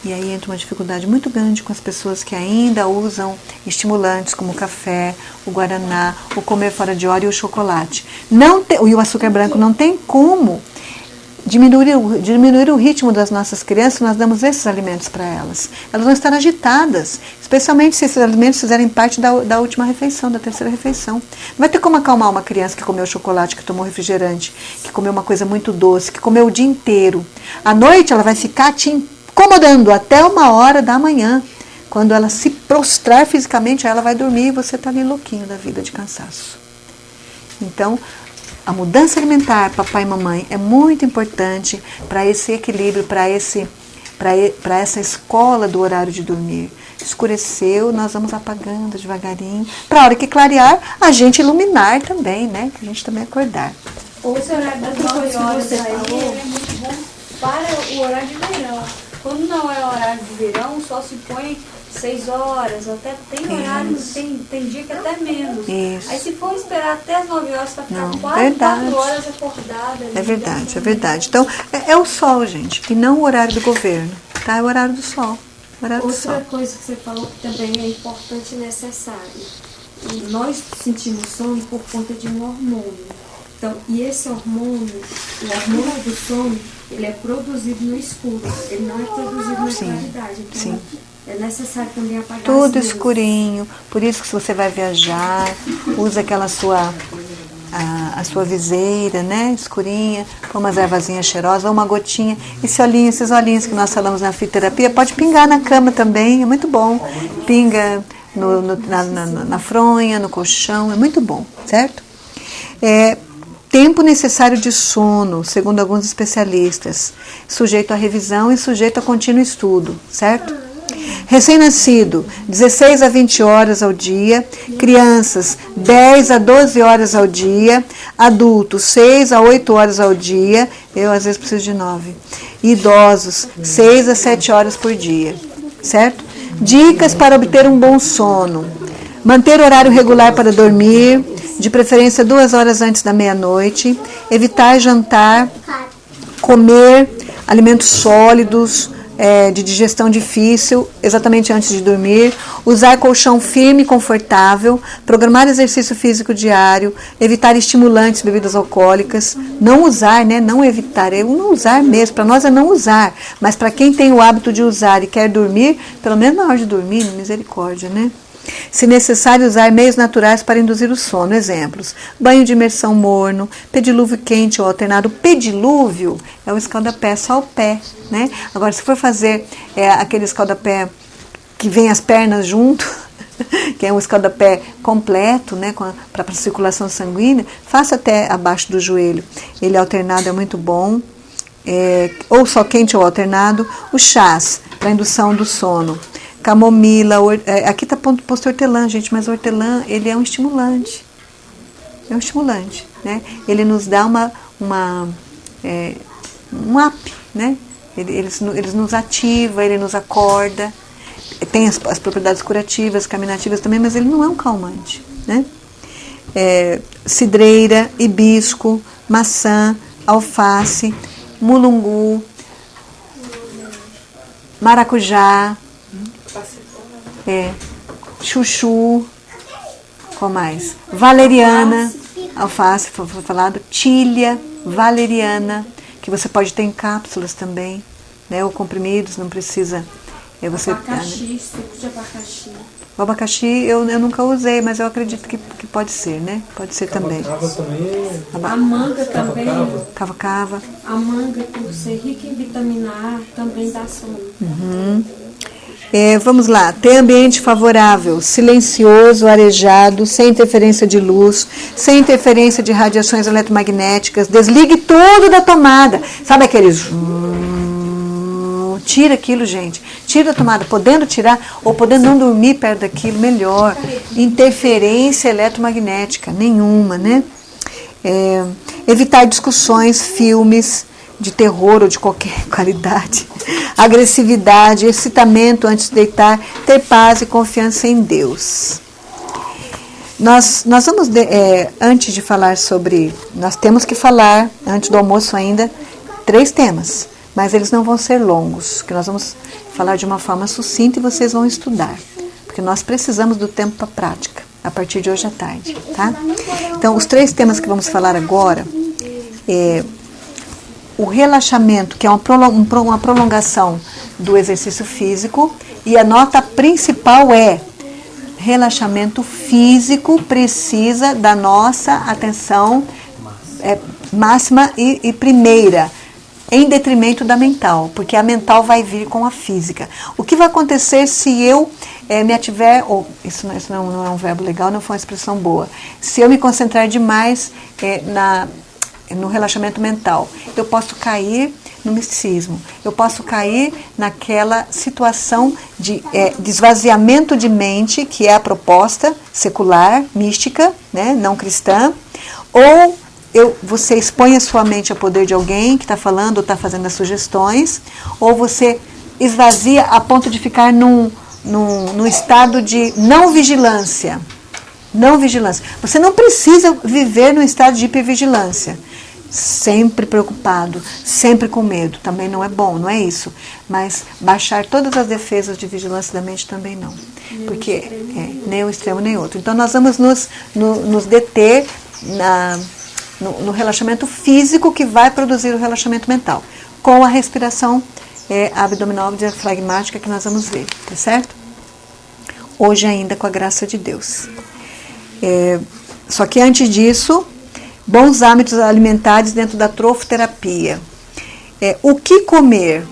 E aí entra uma dificuldade muito grande com as pessoas que ainda usam estimulantes como o café, o guaraná, o comer fora de hora e o chocolate. E o açúcar branco. Não tem como diminuir o ritmo das nossas crianças, nós damos esses alimentos para elas. Elas vão estar agitadas, especialmente se esses alimentos fizerem parte da última refeição, da terceira refeição. Não vai ter como acalmar uma criança que comeu chocolate, que tomou refrigerante, que comeu uma coisa muito doce, que comeu o dia inteiro. À noite ela vai ficar te incomodando até 1h da manhã. Quando ela se prostrar fisicamente, ela vai dormir e você está ali louquinho da vida de cansaço. Então, a mudança alimentar, papai e mamãe, é muito importante para esse equilíbrio, para essa escola do horário de dormir. Escureceu, nós vamos apagando devagarinho, para a hora que clarear, a gente iluminar também, né? Que a gente também acordar. Ou esse horário das 9 horas aí é muito bom para o horário de verão. Quando não é horário de verão, só se põe 6 horas, até tem horário, tem dia que até menos. Isso. Aí se for esperar até as 9 horas, está ficando Não, 4 horas acordada. É verdade, é verdade. Então, é o sol, gente, e não o horário do governo, tá? É o horário do sol. Outra coisa que você falou que também é importante e necessário. Nós sentimos sono por conta de um hormônio. Então, e esse hormônio, o hormônio do sono, ele é produzido no escuro, ele não é produzido na claridade. Então, sim. É necessário também apagar tudo escurinho. Por isso que se você vai viajar, usa aquela a sua viseira, né, escurinha, com umas ervazinhas cheirosas, ou uma gotinha. Esses olhinhos que nós falamos na fitoterapia, pode pingar na cama também, é muito bom. Pinga na fronha, no colchão, é muito bom, certo? Tempo necessário de sono, segundo alguns especialistas, sujeito à revisão e sujeito a contínuo estudo, certo? Recém-nascido, 16 a 20 horas ao dia, crianças, 10 a 12 horas ao dia, adultos, 6 a 8 horas ao dia, eu às vezes preciso de 9, idosos, 6 a 7 horas por dia, certo? Dicas para obter um bom sono: manter horário regular para dormir, de preferência 2 horas antes da meia-noite, evitar jantar, comer alimentos sólidos, de digestão difícil, exatamente antes de dormir, usar colchão firme e confortável, programar exercício físico diário, evitar estimulantes, bebidas alcoólicas, não usar, né, não evitar, é não usar mesmo, para nós é não usar, mas para quem tem o hábito de usar e quer dormir, pelo menos na hora de dormir, misericórdia, né? Se necessário, usar meios naturais para induzir o sono. Exemplos: banho de imersão morno, pedilúvio quente ou alternado. Pedilúvio é o escaldapé, só o pé, né? Agora, se for fazer aquele escaldapé que vem as pernas junto, que é um escaldapé completo, né, para a circulação sanguínea, faça até abaixo do joelho. Ele alternado é muito bom, ou só quente ou alternado. Os chás para indução do sono: camomila, aqui está posto hortelã, gente, mas o hortelã, ele é um estimulante. É um estimulante, né? Ele nos dá um up, né? Ele nos ativa, ele nos acorda. Tem as propriedades curativas, caminativas também, mas ele não é um calmante, né? Cidreira, hibisco, maçã, alface, mulungu, maracujá, chuchu, qual mais? Valeriana, alface, foi falado, tília, valeriana, que você pode ter em cápsulas também, né, ou comprimidos, não precisa. Abacaxi, suco de abacaxi. O abacaxi eu nunca usei, mas eu acredito que pode ser, né? Pode ser também. A manga também. Cava. A manga, por ser rica em vitamina A, também dá sono. Uhum. Vamos lá, ter ambiente favorável, silencioso, arejado, sem interferência de luz, sem interferência de radiações eletromagnéticas. Desligue tudo da tomada. Sabe aqueles... Tira aquilo, gente. Tira da tomada, podendo tirar ou podendo não dormir perto daquilo, melhor. Interferência eletromagnética, nenhuma, né? Evitar discussões, filmes de terror ou de qualquer qualidade, agressividade, excitamento antes de deitar, ter paz e confiança em Deus. Nós vamos, antes de falar sobre, nós temos que falar, antes do almoço ainda, 3 temas, mas eles não vão ser longos, que nós vamos falar de uma forma sucinta e vocês vão estudar, porque nós precisamos do tempo para prática, a partir de hoje à tarde, tá? Então, os 3 temas que vamos falar agora o relaxamento, que é uma prolongação do exercício físico, e a nota principal é: relaxamento físico precisa da nossa atenção máxima e primeira, em detrimento da mental, porque a mental vai vir com a física. O que vai acontecer se eu me ativer, ou isso não é um verbo legal, não foi uma expressão boa, se eu me concentrar demais no relaxamento mental, eu posso cair no misticismo, eu posso cair naquela situação de esvaziamento de mente, que é a proposta secular, mística, né, não cristã, ou você expõe a sua mente ao poder de alguém que está falando ou está fazendo as sugestões, ou você esvazia a ponto de ficar num estado de não vigilância. Não vigilância. Você não precisa viver num estado de hipervigilância. Sempre preocupado, sempre com medo. Também não é bom, não é isso. Mas baixar todas as defesas de vigilância da mente também não. Porque nem um extremo nem outro. Então nós vamos nos deter no relaxamento físico que vai produzir o relaxamento mental. Com a respiração abdominal diafragmática que nós vamos ver. Tá certo? Hoje ainda com a graça de Deus. Só que antes disso, bons hábitos alimentares dentro da trofoterapia. O que comer?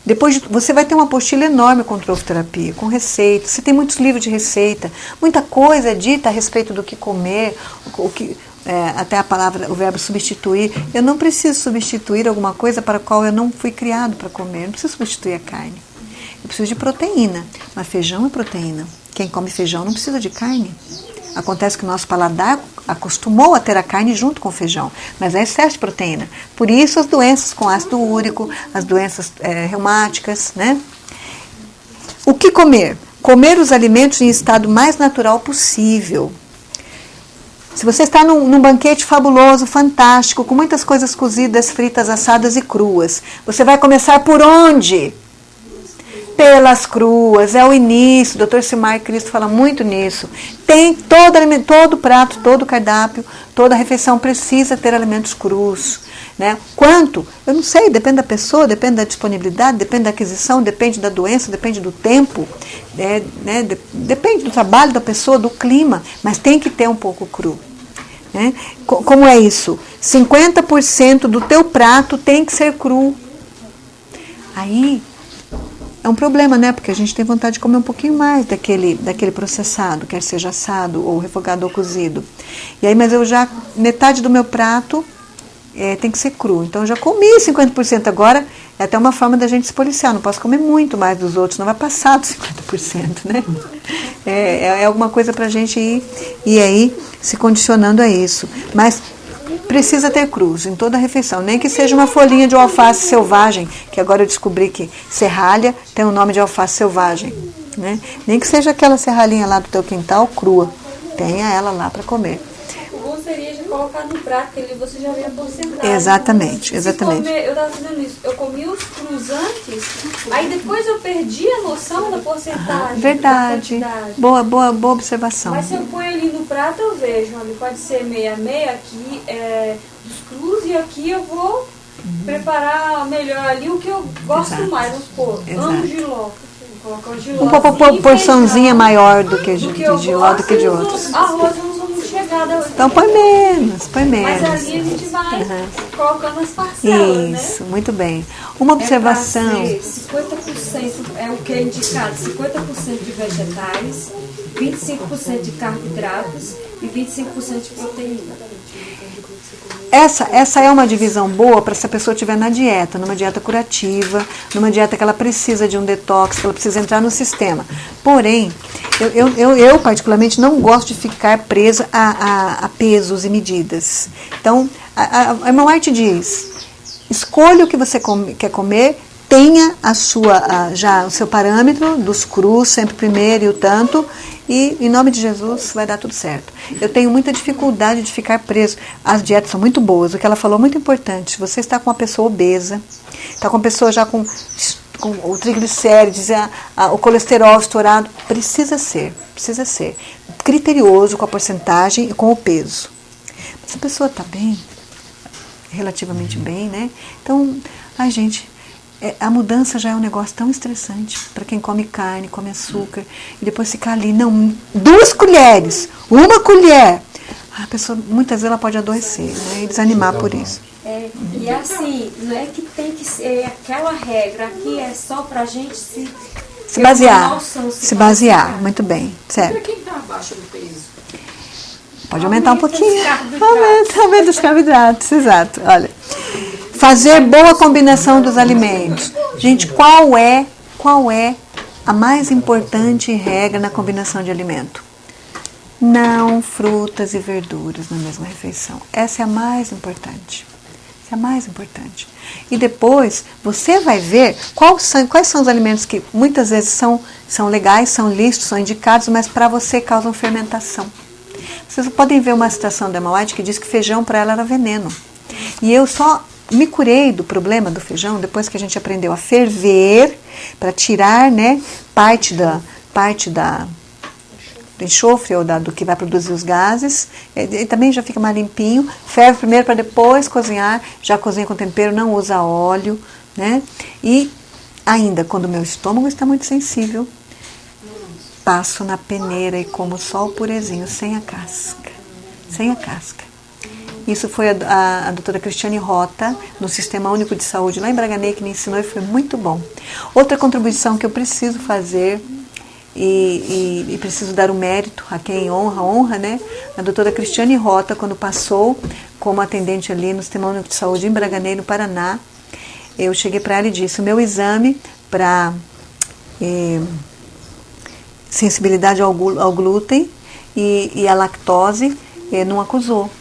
Depois você vai ter uma apostila enorme com trofoterapia, com receitas. Você tem muitos livros de receita, muita coisa é dita a respeito do que comer, até o verbo substituir. Eu não preciso substituir alguma coisa para a qual eu não fui criado para comer. Eu não preciso substituir a carne. Eu preciso de proteína, mas feijão é proteína. Quem come feijão não precisa de carne. Acontece que o nosso paladar acostumou a ter a carne junto com o feijão, mas é excesso de proteína. Por isso as doenças com ácido úrico, as doenças reumáticas, né? O que comer? Comer os alimentos em estado mais natural possível. Se você está num banquete fabuloso, fantástico, com muitas coisas cozidas, fritas, assadas e cruas, você vai começar por onde? Pelas cruas, é o início. O Dr. Silmar Cristo fala muito nisso. Tem todo prato, todo cardápio, toda refeição precisa ter alimentos crus. Né? Quanto? Eu não sei, depende da pessoa, depende da disponibilidade, depende da aquisição, depende da doença, depende do tempo, depende do trabalho da pessoa, do clima, mas tem que ter um pouco cru. Né? Como é isso? 50% do teu prato tem que ser cru. Aí é um problema, né? Porque a gente tem vontade de comer um pouquinho mais daquele processado, quer seja assado, ou refogado, ou cozido. E aí, mas metade do meu prato tem que ser cru. Então, eu já comi 50% agora, é até uma forma da gente se policiar. Não posso comer muito mais dos outros, não vai passar dos 50%, né? É alguma coisa para a gente ir aí se condicionando a isso. Mas precisa ter cruz em toda a refeição, nem que seja uma folhinha de alface selvagem, que agora eu descobri que serralha tem o nome de alface selvagem, né? Nem que seja aquela serralhinha lá do teu quintal crua, tenha ela lá para comer. O bom seria de colocar no prato, que ali você já vê a porcentagem. Exatamente. Eu estava fazendo isso, eu comi os crus antes, aí depois eu perdi a noção da porcentagem. Verdade. Da quantidade. Boa observação. Mas se eu ponho ali no prato, eu vejo, ali pode ser meia, aqui dos crus, e aqui eu vou preparar melhor ali o que eu gosto mais, vamos supor, amo giló. Uma porçãozinha maior do que de giló do que de outros. Arroz eu não sou muito chegada. Então põe menos. Mas ali a gente vai colocando as parcelas, isso, né? Muito bem. Uma observação. 50% é o que é indicado, 50% de vegetais, 25% de carboidratos e 25% de proteína. Essa é uma divisão boa para se a pessoa estiver na dieta, numa dieta curativa, numa dieta que ela precisa de um detox, que ela precisa entrar no sistema. Porém, Eu particularmente não gosto de ficar presa a pesos e medidas. Então, a irmã White diz, escolha o que você quer comer, tenha já o seu parâmetro dos crus, sempre primeiro e o tanto, e em nome de Jesus vai dar tudo certo. Eu tenho muita dificuldade de ficar preso. As dietas são muito boas, o que ela falou é muito importante. Se você está com uma pessoa obesa, está com uma pessoa já com o triglicérides, o colesterol estourado, precisa ser criterioso com a porcentagem e com o peso. Mas a pessoa está bem, relativamente bem, né? Então, gente, a mudança já é um negócio tão estressante para quem come carne, come açúcar, e depois ficar ali, não, 2 colheres, 1 colher. A pessoa, muitas vezes, ela pode adoecer, né, e desanimar por isso. E assim, não é que tem que ser aquela regra, aqui é só para a gente se basear. Se basear, muito bem, certo. Para quem está abaixo do peso? Pode aumentar um pouquinho. Aumenta os carboidratos, exato. Olha, fazer boa combinação dos alimentos. Gente, qual é a mais importante regra na combinação de alimento? Não frutas e verduras na mesma refeição. Essa é a mais importante. Essa é a mais importante. E depois você vai ver quais são os alimentos que muitas vezes são legais, são lícitos, são indicados, mas para você causam fermentação. Vocês podem ver uma citação da Emma White que diz que feijão para ela era veneno. E eu só me curei do problema do feijão depois que a gente aprendeu a ferver para tirar, né, parte do enxofre ou do que vai produzir os gases. E também já fica mais limpinho. Ferve primeiro para depois cozinhar. Já cozinha com tempero, não usa óleo, né? E ainda, quando o meu estômago está muito sensível, passo na peneira e como só o purezinho, sem a casca. Sem a casca. Isso foi a doutora Cristiane Rota, no Sistema Único de Saúde, lá em Braganê, que me ensinou e foi muito bom. Outra contribuição que eu preciso fazer, e preciso dar o mérito a quem honra, né? A doutora Cristiane Rota, quando passou como atendente ali no Sistema Único de Saúde em Braganê, no Paraná, eu cheguei para ela e disse, o meu exame para sensibilidade ao glúten e à lactose não acusou.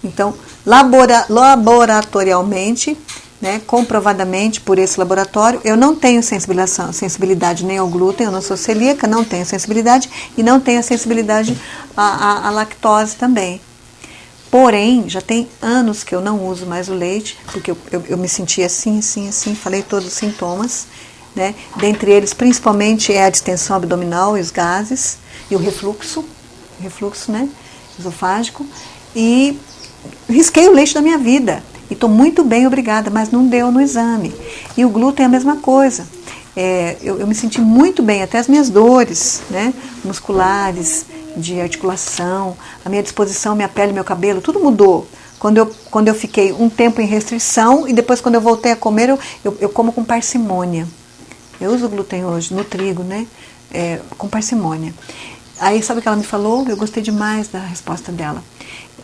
Então, laboratorialmente, né, comprovadamente por esse laboratório, eu não tenho sensibilidade nem ao glúten, eu não sou celíaca, não tenho sensibilidade e não tenho a sensibilidade à lactose também. Porém, já tem anos que eu não uso mais o leite, porque eu me senti assim, falei todos os sintomas, né? Dentre eles, principalmente, é a distensão abdominal e os gases, e o refluxo, né, esofágico, e risquei o leite da minha vida. E estou muito bem, obrigada, mas não deu no exame. E o glúten é a mesma coisa. Eu me senti muito bem, até as minhas dores, né, musculares, de articulação, a minha disposição, minha pele, meu cabelo, tudo mudou. Quando eu fiquei um tempo em restrição e depois quando eu voltei a comer, eu como com parcimônia. Eu uso glúten hoje, no trigo, né, com parcimônia. Aí sabe o que ela me falou? Eu gostei demais da resposta dela.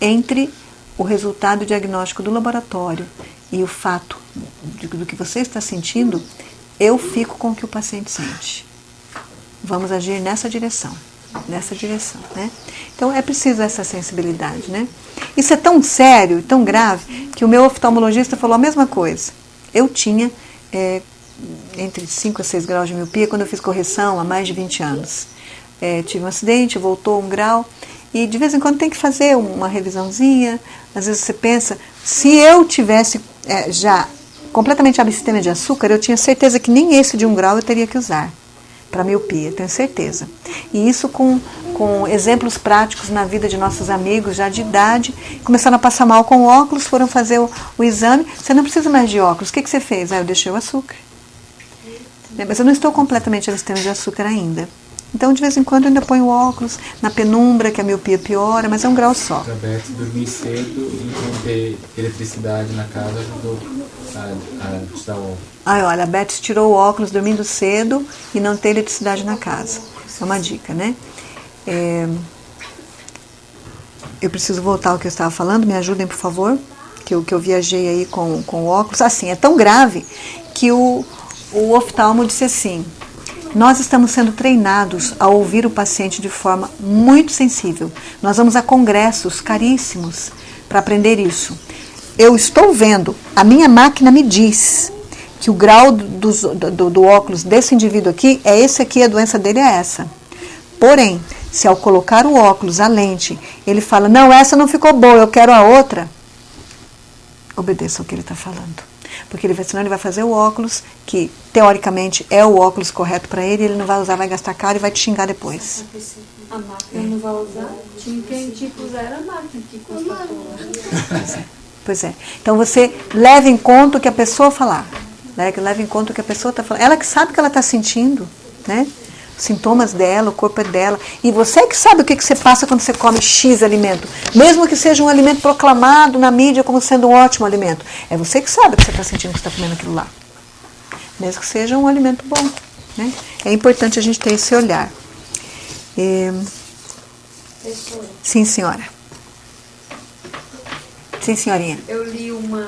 Entre o resultado diagnóstico do laboratório e o fato do que você está sentindo, eu fico com o que o paciente sente. Vamos agir nessa direção, né? Então é preciso essa sensibilidade, né? Isso é tão sério, tão grave, que o meu oftalmologista falou a mesma coisa. Eu tinha entre 5 a 6 graus de miopia quando eu fiz correção há mais de 20 anos. Tive um acidente, voltou 1 grau, e de vez em quando tem que fazer uma revisãozinha. Às vezes você pensa, se eu tivesse já completamente abstêmia de açúcar, eu tinha certeza que nem esse de 1 grau eu teria que usar para miopia, tenho certeza. E isso com exemplos práticos na vida de nossos amigos já de idade, começaram a passar mal com óculos, foram fazer o exame, você não precisa mais de óculos, o que você fez? Eu deixei o açúcar. Mas eu não estou completamente abstêmia de açúcar ainda. Então, de vez em quando, eu ainda ponho óculos na penumbra, que a miopia piora, mas é 1 grau só. A Beth dormir cedo e não ter eletricidade na casa ajudou a te dar o óculos. Olha, a Beth tirou o óculos dormindo cedo e não ter eletricidade na casa. É uma dica, né? Eu preciso voltar ao que eu estava falando, me ajudem, por favor, que eu viajei aí com o óculos. Assim, é tão grave que o oftalmo disse assim, nós estamos sendo treinados a ouvir o paciente de forma muito sensível. Nós vamos a congressos caríssimos para aprender isso. Eu estou vendo, a minha máquina me diz que o grau do óculos desse indivíduo aqui é esse aqui, a doença dele é essa. Porém, se ao colocar o óculos, a lente, ele fala, não, essa não ficou boa, eu quero a outra, obedeça ao que ele está falando. Porque senão ele vai fazer o óculos, que teoricamente é o óculos correto para ele, ele não vai usar, vai gastar caro e vai te xingar depois. A máquina não vai usar? Quem te puser a máquina que custa. Pois é. Então você leva em conta o que a pessoa falar. Leva em conta o que a pessoa está falando. Ela que sabe o que ela está sentindo, né? Os sintomas dela, o corpo é dela. E você que sabe o que você passa quando você come X alimento. Mesmo que seja um alimento proclamado na mídia como sendo um ótimo alimento. É você que sabe o que você está sentindo que você está comendo aquilo lá. Mesmo que seja um alimento bom, né? É importante a gente ter esse olhar. Sim, senhora. Sim, senhorinha. Eu li um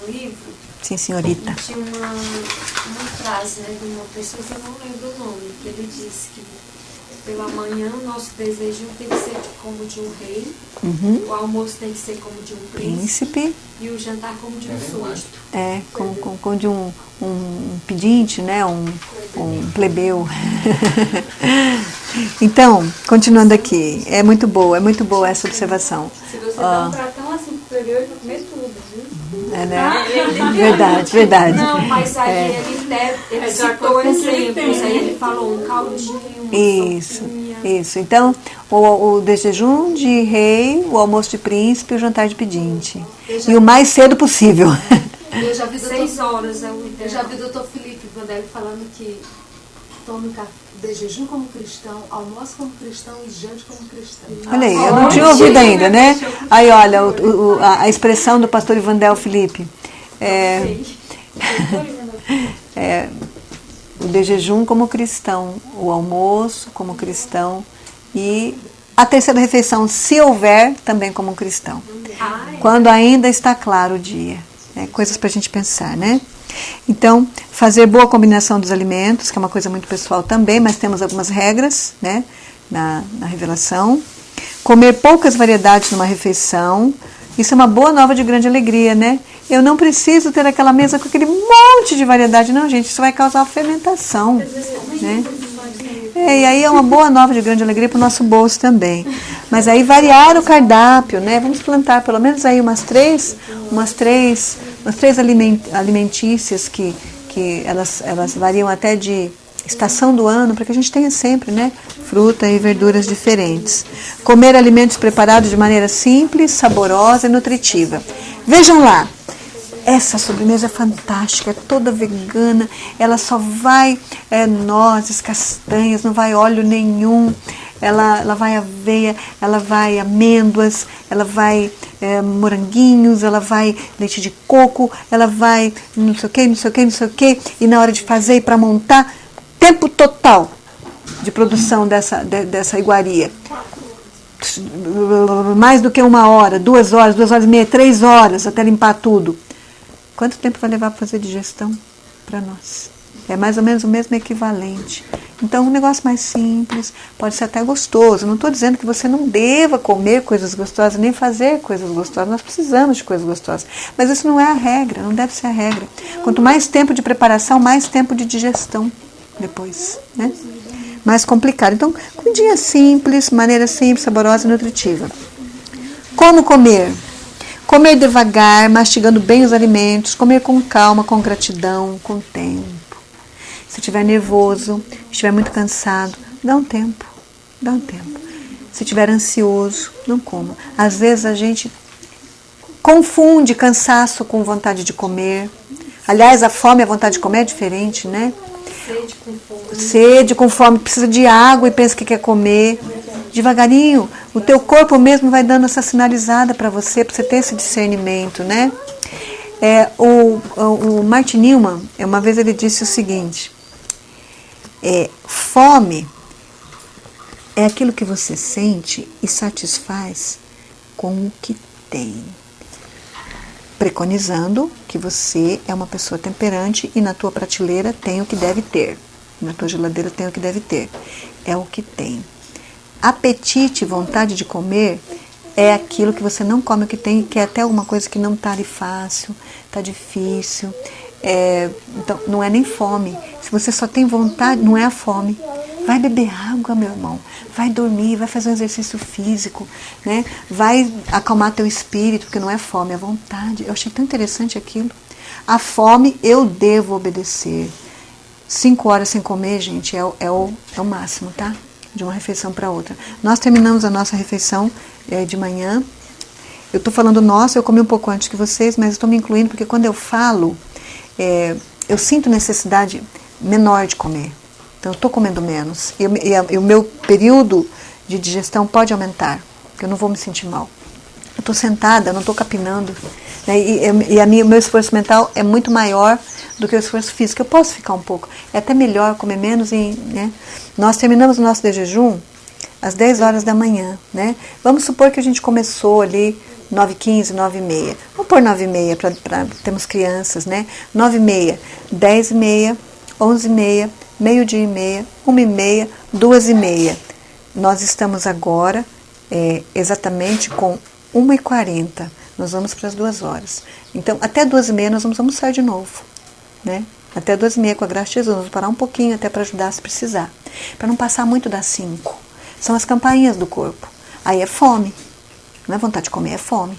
livro. Sim, senhorita. Tinha uma frase, né, de uma pessoa que eu não lembro o nome, que ele disse que pela manhã o nosso desejo tem que ser como de um rei, o almoço tem que ser como de um príncipe e o jantar como de um súdito. Como de um pedinte, né, um plebeu. Então, continuando aqui, é muito boa essa observação. Se você dá um pratão assim pro plebeu, ele vai comer tudo, viu? Né? Verdade. Não, mas aí ele citou exemplos, aí ele falou um caldinho, uma sopinha. Isso. Então, o de jejum de rei, o almoço de príncipe e o jantar de pedinte. E o mais cedo possível. Eu já vi 6 horas. Eu já vi o doutor Felipe Vandelli falando que tome de jejum como cristão, almoço como cristão e jante como cristão. Olha aí, eu não tinha ouvido ainda, né? Aí, olha, a expressão do pastor Ivandel Felipe. O de jejum como cristão, o almoço como cristão e a terceira refeição, se houver, também como cristão. Quando ainda está claro o dia. Coisas para a gente pensar, né? Então, fazer boa combinação dos alimentos, que é uma coisa muito pessoal também, mas temos algumas regras, né, na revelação. Comer poucas variedades numa refeição, isso é uma boa nova de grande alegria, né? Eu não preciso ter aquela mesa com aquele monte de variedade, não, gente, isso vai causar fermentação, né? E aí é uma boa nova de grande alegria para o nosso bolso também. Mas aí variar o cardápio, né? Vamos plantar pelo menos aí umas três alimentícias que elas variam até de estação do ano, para que a gente tenha sempre, né, fruta e verduras diferentes. Comer alimentos preparados de maneira simples, saborosa e nutritiva. Vejam lá, essa sobremesa é fantástica, é toda vegana, ela só vai nozes, castanhas, não vai óleo nenhum, ela vai aveia, ela vai amêndoas, ela vai moranguinhos, ela vai leite de coco, ela vai não sei o que, e na hora de fazer e para montar, tempo total de produção dessa iguaria. Mais do que 1 hora, 2 horas, 2 horas e meia, 3 horas até limpar tudo. Quanto tempo vai levar para fazer digestão para nós? É mais ou menos o mesmo equivalente. Então, um negócio mais simples, pode ser até gostoso. Não estou dizendo que você não deva comer coisas gostosas, nem fazer coisas gostosas. Nós precisamos de coisas gostosas. Mas isso não é a regra, não deve ser a regra. Quanto mais tempo de preparação, mais tempo de digestão depois, né? Mais complicado. Então, comidinha simples, maneira simples, saborosa e nutritiva. Como comer? Comer devagar, mastigando bem os alimentos, comer com calma, com gratidão, com tempo. Se estiver nervoso, estiver muito cansado, dá um tempo. Se estiver ansioso, não coma. Às vezes a gente confunde cansaço com vontade de comer. Aliás, a fome e a vontade de comer é diferente, né? Sede com fome, precisa de água e pensa que quer comer. Devagarinho, o teu corpo mesmo vai dando essa sinalizada para você ter esse discernimento, né? O Martin Newman, uma vez ele disse o seguinte: fome é aquilo que você sente e satisfaz com o que tem, preconizando que você é uma pessoa temperante e na tua prateleira tem o que deve ter. Na tua geladeira tem o que deve ter. É o que tem. Apetite, vontade de comer, é aquilo que você não come o que tem, que é até alguma coisa que não está ali fácil, está difícil. Então, não é nem fome. Se você só tem vontade, não é a fome. Vai beber água, meu irmão. Vai dormir, vai fazer um exercício físico, né? Vai acalmar teu espírito, porque não é fome, é vontade. Eu achei tão interessante aquilo. A fome, eu devo obedecer. 5 horas sem comer, gente, é o máximo, tá? De uma refeição para outra. Nós terminamos a nossa refeição de manhã. Eu estou falando nossa, eu comi um pouco antes que vocês, mas estou me incluindo, porque quando eu falo, eu sinto necessidade menor de comer. Então, eu estou comendo menos. E o meu período de digestão pode aumentar, porque eu não vou me sentir mal. Eu estou sentada, não estou capinando. Né? E o meu esforço mental é muito maior do que o esforço físico. Eu posso ficar um pouco. É até melhor comer menos. Né? Nós terminamos o nosso de jejum às 10 horas da manhã. Né? Vamos supor que a gente começou ali 9h15, 9h30. Vamos pôr 9h30 para termos crianças. Né? 9h30, 10h30, 11h30, meio-dia e meia, 1h30, 2h30. Nós estamos agora exatamente com 1h40. Nós vamos para as 2 horas. Então, até 2h30 nós vamos almoçar de novo. Né? Até 2h30 com a graça de Jesus. Vamos parar um pouquinho até para ajudar se precisar. Para não passar muito das 5. São as campainhas do corpo. Aí é fome. Não é vontade de comer, é fome.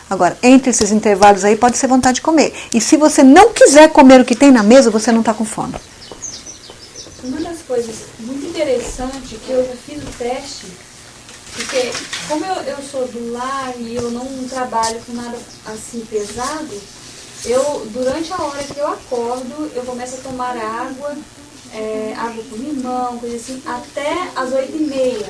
Agora, entre esses intervalos aí pode ser vontade de comer. E se você não quiser comer o que tem na mesa, você não está com fome. Uma das coisas muito interessantes que eu já fiz o teste, porque como eu sou do lar e eu não trabalho com nada assim pesado, durante a hora que eu acordo, eu começo a tomar água com limão, coisa assim, até as 8h30.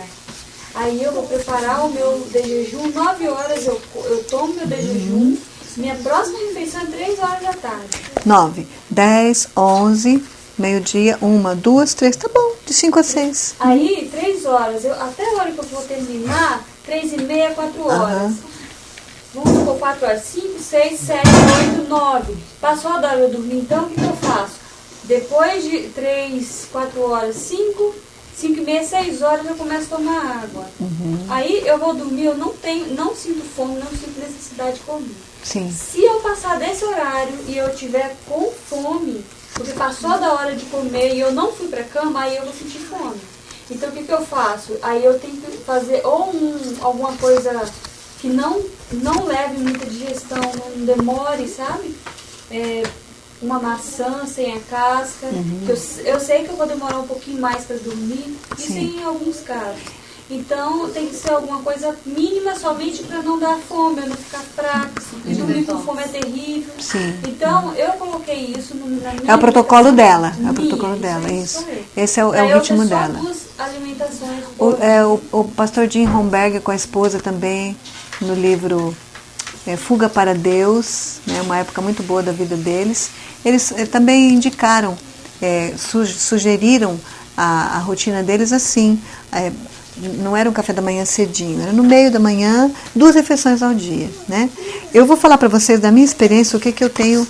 Aí eu vou preparar o meu de jejum, 9 horas eu tomo meu de jejum, minha próxima refeição é 3 horas da tarde. 9, 10, 11... meio-dia, 1, 2, 3, tá bom, de 5 a 6. Aí, 3 horas, até a hora que eu vou terminar, 3h30, 4 horas. Vamos supor 4 horas, 5, 6, 7, 8, 9. Passou a hora de eu dormir, então o que eu faço? Depois de 3, 4 horas, 5, 5h30, 6 horas eu começo a tomar água. Aí eu vou dormir, eu não sinto fome, não sinto necessidade de comer. Sim. Se eu passar desse horário e eu tiver com fome, porque passou da hora de comer e eu não fui pra cama, aí eu vou sentir fome. Então o que eu faço? Aí eu tenho que fazer alguma coisa que não leve muita digestão, não demore, sabe? Uma maçã sem a casca. Eu sei que eu vou demorar um pouquinho mais para dormir, isso em alguns casos. Então tem que ser alguma coisa mínima somente para não dar fome, eu não ficar fraca. E dormir com fome é terrível. Sim. Então eu coloquei isso na minha É o protocolo dela. É o protocolo dela, isso. Esse é o ritmo dela. Alimentações. O pastor Jim Romberg com a esposa também, no livro Fuga para Deus, né, uma época muito boa da vida deles, eles também indicaram, sugeriram a rotina deles assim. Não era um café da manhã cedinho, era no meio da manhã, 2 refeições ao dia, né? Eu vou falar para vocês da minha experiência, o que eu tenho,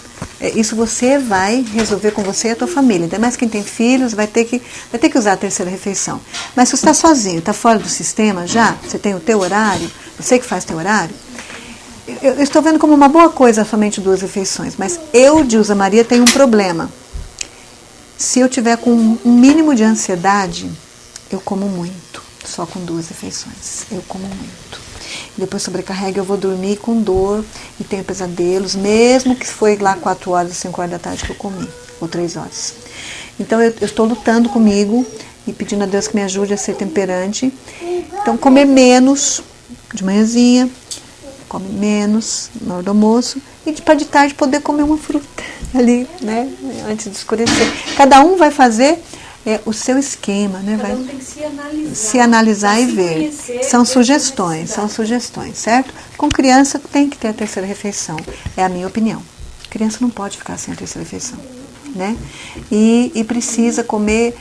isso você vai resolver com você e a tua família, ainda mais quem tem filhos vai ter que usar a 3ª refeição. Mas se você está sozinho, está fora do sistema já, você tem o teu horário, você que faz teu horário, eu estou vendo como uma boa coisa somente 2 refeições, mas eu, Dilza Maria, tenho um problema. Se eu tiver com um mínimo de ansiedade, eu como muito. Só com 2 refeições. Eu como muito. Depois sobrecarrega, eu vou dormir com dor e tenho pesadelos, mesmo que foi lá 4 horas, 5 horas da tarde que eu comi, ou 3 horas. Então eu estou lutando comigo e pedindo a Deus que me ajude a ser temperante. Então comer menos de manhãzinha, come menos na hora do almoço e para de tarde poder comer uma fruta ali, né, antes de escurecer. Cada um vai fazer o seu esquema, né? Cada um tem que se analisar e ver. Conhecer, são sugestões, certo? Com criança tem que ter a 3ª refeição, é a minha opinião. Criança não pode ficar sem a 3ª refeição, né? E precisa comer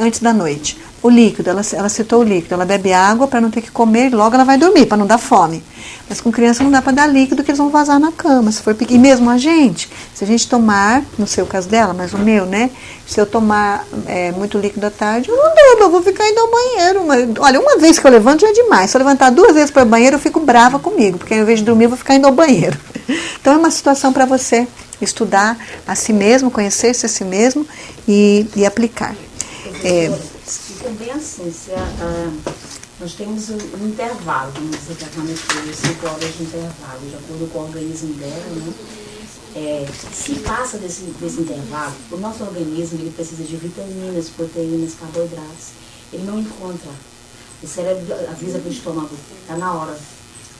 antes da noite. O líquido, ela citou o líquido, ela bebe água para não ter que comer, logo ela vai dormir, para não dar fome. Mas com criança não dá para dar líquido, que eles vão vazar na cama. Se for e mesmo a gente, se a gente tomar, no seu caso dela, mas o meu, né? Se eu tomar muito líquido à tarde, eu não durmo, eu vou ficar indo ao banheiro. Mas, olha, uma vez que eu levanto já é demais. Se eu levantar 2 vezes para o banheiro, eu fico brava comigo, porque ao invés de dormir, eu vou ficar indo ao banheiro. Então é uma situação para você estudar a si mesmo, conhecer-se a si mesmo e aplicar. Fica bem assim, nós temos um intervalo, vamos dizer que a Vânia teve 5 horas de intervalo, de acordo com o organismo dela, né? Se passa desse intervalo, o nosso organismo ele precisa de vitaminas, proteínas, carboidratos, ele não encontra. O cérebro avisa para o estômago, está na hora.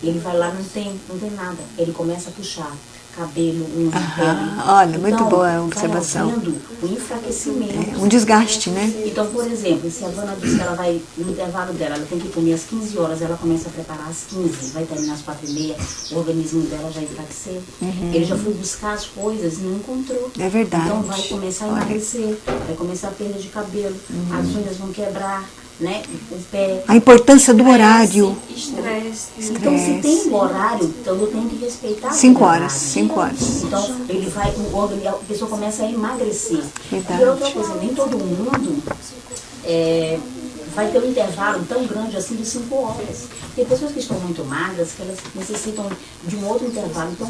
Ele vai lá, não tem nada, ele começa a puxar cabelo, unha, pele. Olha, muito então, boa a observação. Vai havendo um enfraquecimento. Um desgaste, né? Então, por exemplo, se a Vânia diz que ela vai, no intervalo dela, ela tem que comer às 15 horas, ela começa a preparar às 15, vai terminar às 4h30, o organismo dela já enfraqueceu. Ele já foi buscar as coisas e não encontrou. É verdade. Então vai começar a emagrecer, vai começar a perda de cabelo, as unhas vão quebrar, né? O pé. A importância do horário. Estresse. Então, se tem um horário, então eu tenho que respeitar 5 horas, 5 horas. Então, ele vai, a pessoa começa a emagrecer. Verdade. E outra coisa, nem todo mundo vai ter um intervalo tão grande assim de 5 horas. Tem pessoas que estão muito magras, que elas necessitam de um outro intervalo. Então,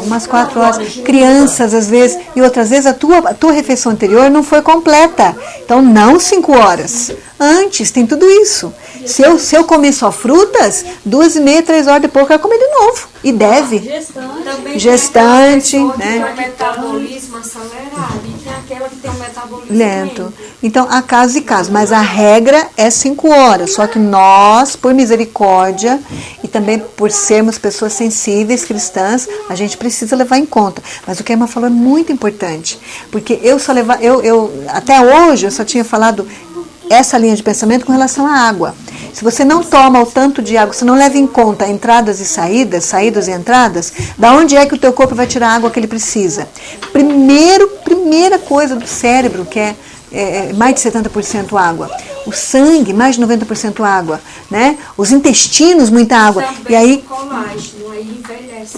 umas 4 horas. Crianças, às vezes, e outras vezes a tua refeição anterior não foi completa. Então, não 5 horas. Antes, tem tudo isso. Se eu comer só frutas, 2h30, 3 horas depois eu quero comer de novo. E deve. Gestante, né? Tem o metabolismo acelerado e tem aquela que tem o metabolismo lento. Então, há casos e casos, mas a regra é 5 horas. Só que nós, por misericórdia e também por sermos pessoas sensíveis, cristãs, a gente precisa levar em conta. Mas o que a Emma falou é muito importante, porque até hoje eu só tinha falado essa linha de pensamento com relação à água. Se você não toma o tanto de água, se não leva em conta entradas e saídas e entradas, da onde é que o teu corpo vai tirar a água que ele precisa? Primeira coisa do cérebro, que é mais de 70% água. O sangue, mais de 90% água, né? Os intestinos, muita água. E aí,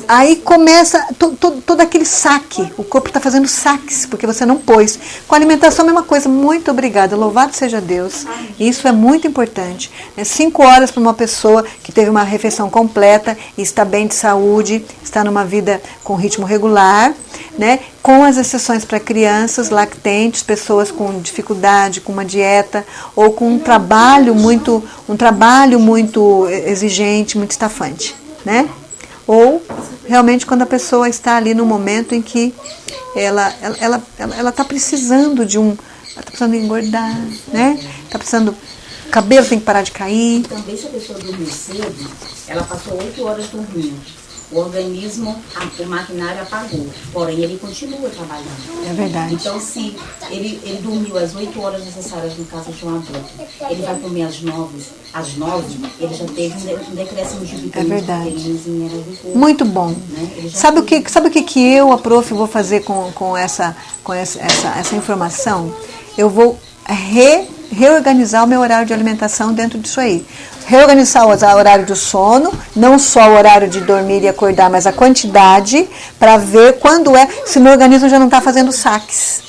aí começa todo aquele saque. O corpo está fazendo saques, porque você não pôs. Com a alimentação, a mesma coisa. Muito obrigada. Louvado seja Deus. Isso é muito importante. 5 horas para uma pessoa que teve uma refeição completa e está bem de saúde, está numa vida com ritmo regular, né? Com as exceções para crianças, lactentes, pessoas com dificuldade, com uma dieta ou com um trabalho muito exigente, muito estafante, né? Ou realmente quando a pessoa está ali no momento em que ela está precisando está precisando engordar, né? Está precisando, o cabelo tem que parar de cair. Também se a pessoa dormiu cedo, ela passou 8 horas dormindo. O organismo, o maquinário apagou, porém ele continua trabalhando. É verdade. Então, se ele dormiu as 8 horas necessárias no caso de um adulto, ele vai comer às 9, ele já teve um decréscimo de vitaminas. É verdade. Muito bom. Né? Sabe o que eu, a prof, vou fazer com essa informação? Eu vou reorganizar o meu horário de alimentação dentro disso aí. Reorganizar o horário do sono, não só o horário de dormir e acordar, mas a quantidade, para ver quando se meu organismo já não está fazendo saques.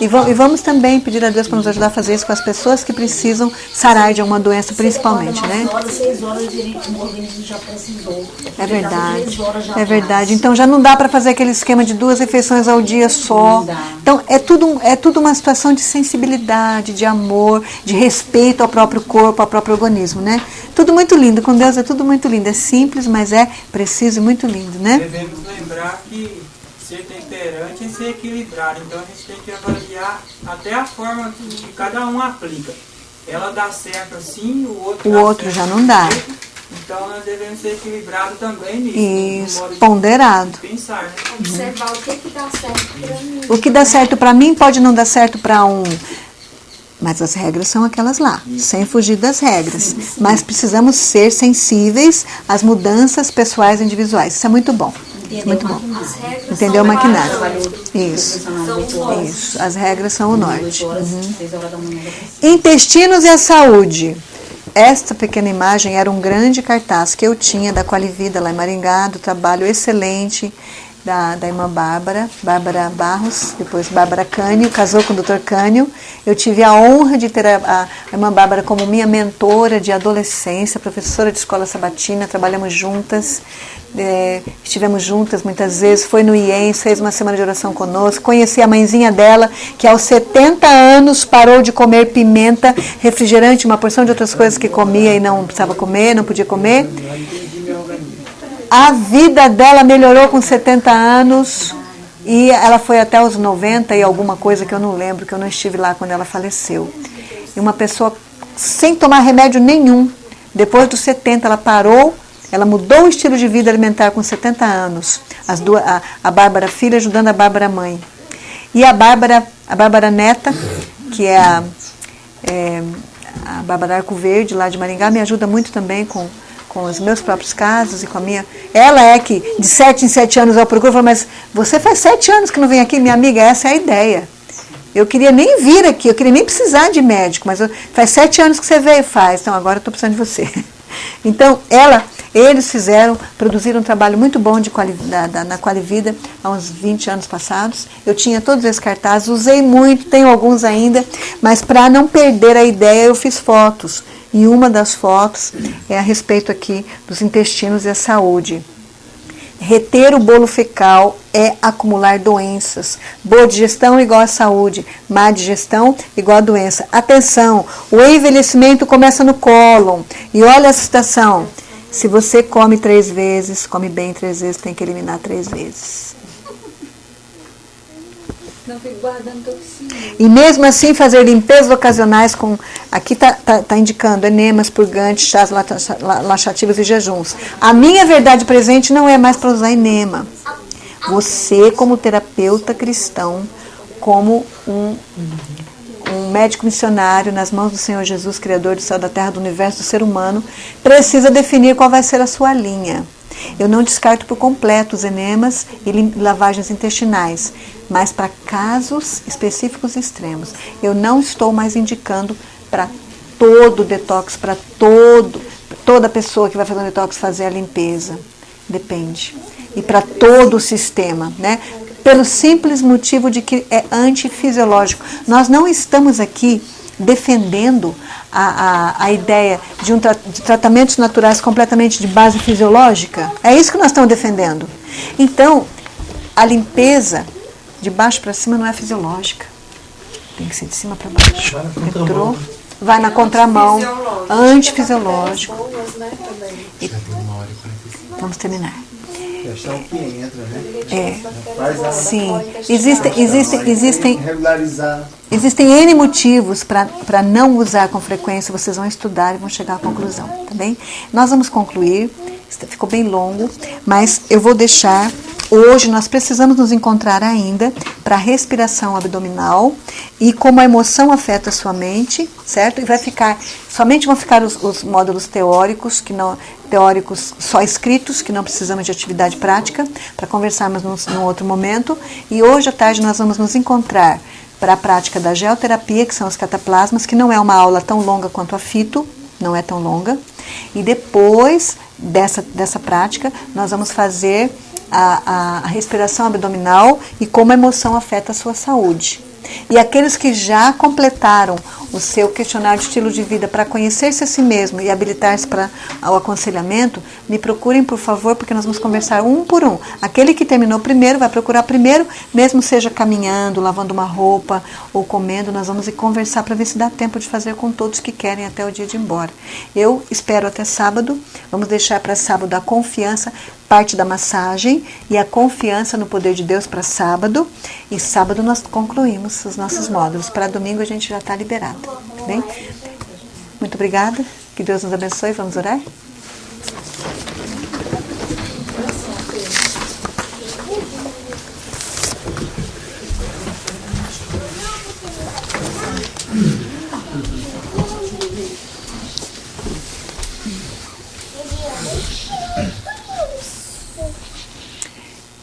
E vamos também pedir a Deus para nos ajudar a fazer isso com as pessoas que precisam sarar de alguma doença, principalmente, né? 6 horas o organismo já precisou. É verdade, é verdade. Então já não dá para fazer aquele esquema de 2 refeições ao dia só. Então é tudo uma situação de sensibilidade, de amor, de respeito ao próprio corpo, ao próprio organismo, né? Tudo muito lindo, com Deus é tudo muito lindo. É simples, mas é preciso e muito lindo, né? Devemos lembrar que ser temperante é ser equilibrado, então a gente tem que avaliar até a forma que cada um aplica. Ela dá certo assim, o outro já não dá. Então nós devemos ser equilibrados também nisso. Isso, ponderado. Pensar, né? Observar o que dá certo para mim. O que dá certo para mim pode não dar certo para um. Mas as regras são aquelas lá, sem fugir das regras. Mas precisamos ser sensíveis às mudanças pessoais e individuais. Isso é muito bom. Muito bom. Entendeu o maquinário. Isso. As regras são o norte. Intestinos e a saúde. Esta pequena imagem era um grande cartaz que eu tinha da Qualivida lá em Maringá, do trabalho excelente da irmã Bárbara Barros, depois Bárbara Cânio, casou com o Dr. Cânio. Eu tive a honra de ter a irmã Bárbara como minha mentora de adolescência, professora de escola sabatina, trabalhamos juntas, estivemos juntas muitas vezes, foi no IEM, fez uma semana de oração conosco, conheci a mãezinha dela, que aos 70 anos parou de comer pimenta, refrigerante, uma porção de outras coisas que comia e não precisava comer, não podia comer. A vida dela melhorou com 70 anos e ela foi até os 90 e alguma coisa que eu não lembro, que eu não estive lá quando ela faleceu. E uma pessoa sem tomar remédio nenhum, depois dos 70 ela parou, ela mudou o estilo de vida alimentar com 70 anos. A Bárbara filha ajudando a Bárbara mãe. E a Bárbara neta, que é a Bárbara Arco Verde, lá de Maringá, me ajuda muito também com os meus próprios casos e com a minha... Ela é que de 7 em 7 anos eu procuro e falo, mas você faz 7 anos que não vem aqui, minha amiga, essa é a ideia. Eu queria nem vir aqui, eu queria nem precisar de médico, mas faz 7 anos que você veio, faz, então agora eu estou precisando de você. Então, eles produziram um trabalho muito bom na Qualivida há uns 20 anos passados. Eu tinha todos esses cartazes, usei muito, tenho alguns ainda, mas para não perder a ideia eu fiz fotos. E uma das fotos é a respeito aqui dos intestinos e a saúde. Reter o bolo fecal é acumular doenças. Boa digestão igual a saúde, má digestão igual a doença. Atenção, o envelhecimento começa no cólon. E olha a citação, se você come 3 vezes, come bem 3 vezes, tem que eliminar 3 vezes. Não fico guardando toxina. E mesmo assim fazer limpezas ocasionais com, aqui está indicando enemas, purgantes, chás laxativos e jejuns. A minha verdade presente não é mais para usar enema. Você, como terapeuta cristão, como um médico missionário nas mãos do Senhor Jesus, Criador do céu, da terra, do universo, do ser humano, precisa definir qual vai ser a sua linha. Eu não descarto por completo os enemas e lavagens intestinais, mas para casos específicos e extremos. Eu não estou mais indicando para todo detox, para toda pessoa que vai fazer um detox fazer a limpeza. Depende. E para todo o sistema, né? Pelo simples motivo de que é antifisiológico. Nós não estamos aqui defendendo a ideia de tratamentos naturais completamente de base fisiológica. É isso que nós estamos defendendo. Então, a limpeza de baixo para cima não é fisiológica. Tem que ser de cima para baixo. Entrou, vai na contramão, antifisiológico. Vamos terminar. Achar o que entra, né? Sim. Existem regularizar. Existem N motivos para não usar com frequência, vocês vão estudar e vão chegar à conclusão, tá bem? Nós vamos concluir, ficou bem longo, mas eu vou deixar, hoje nós precisamos nos encontrar ainda para a respiração abdominal e como a emoção afeta a sua mente, certo? E somente vão ficar os módulos teóricos, teóricos só escritos, que não precisamos de atividade prática, para conversarmos num outro momento. E hoje à tarde nós vamos nos encontrar para a prática da geoterapia, que são os cataplasmas, que não é uma aula tão longa quanto a fito, não é tão longa. E depois dessa prática, nós vamos fazer a respiração abdominal e como a emoção afeta a sua saúde. E aqueles que já completaram o seu questionário de estilo de vida para conhecer-se a si mesmo e habilitar-se para o aconselhamento, me procurem, por favor, porque nós vamos conversar um por um. Aquele que terminou primeiro vai procurar primeiro, mesmo seja caminhando, lavando uma roupa ou comendo, nós vamos conversar para ver se dá tempo de fazer com todos que querem até o dia de ir embora. Eu espero até sábado, vamos deixar para sábado a confiança, parte da massagem e a confiança no poder de Deus para sábado. E sábado nós concluímos os nossos módulos. Para domingo a gente já está liberado. Tá bem? Muito obrigada. Que Deus nos abençoe. Vamos orar?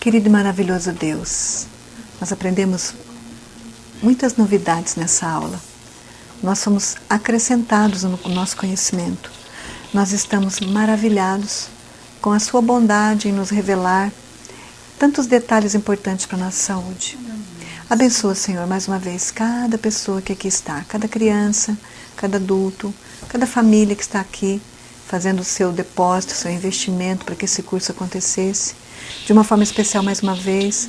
querido e maravilhoso Deus, nós aprendemos muitas novidades nessa aula. Nós somos acrescentados no nosso conhecimento. Nós estamos maravilhados com a sua bondade em nos revelar tantos detalhes importantes para a nossa saúde. Abençoa, Senhor, mais uma vez, cada pessoa que aqui está, cada criança, cada adulto, cada família que está aqui, fazendo o seu depósito, o seu investimento para que esse curso acontecesse. De uma forma especial, mais uma vez,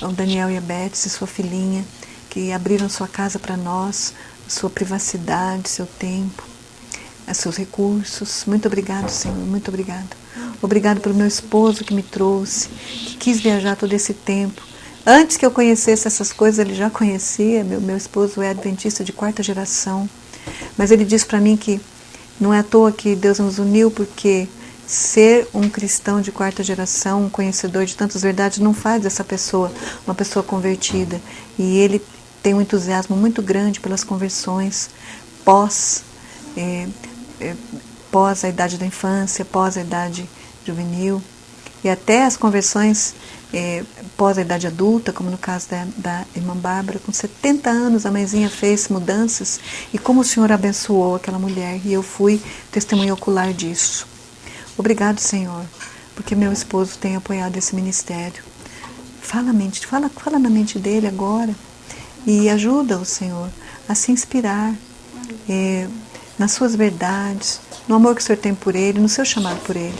ao Daniel e a Beth, sua filhinha, que abriram sua casa para nós, sua privacidade, seu tempo, seus recursos. Muito obrigado, Senhor, muito obrigado. Obrigado pelo meu esposo que me trouxe, que quis viajar todo esse tempo. Antes que eu conhecesse essas coisas, ele já conhecia. Meu esposo é adventista de 4ª geração. Mas ele disse para mim que não é à toa que Deus nos uniu, porque ser um cristão de 4ª geração, um conhecedor de tantas verdades, não faz dessa pessoa uma pessoa convertida. E ele tem um entusiasmo muito grande pelas conversões pós a idade da infância, pós a idade juvenil, e até as conversões pós a idade adulta, como no caso da irmã Bárbara. Com 70 anos a mãezinha fez mudanças, e como o Senhor abençoou aquela mulher, e eu fui testemunha ocular disso. Obrigado, Senhor, porque meu esposo tem apoiado esse ministério. Fala na mente dele agora, e ajuda-o, Senhor, a se inspirar nas suas verdades, no amor que o Senhor tem por ele, no seu chamado por ele.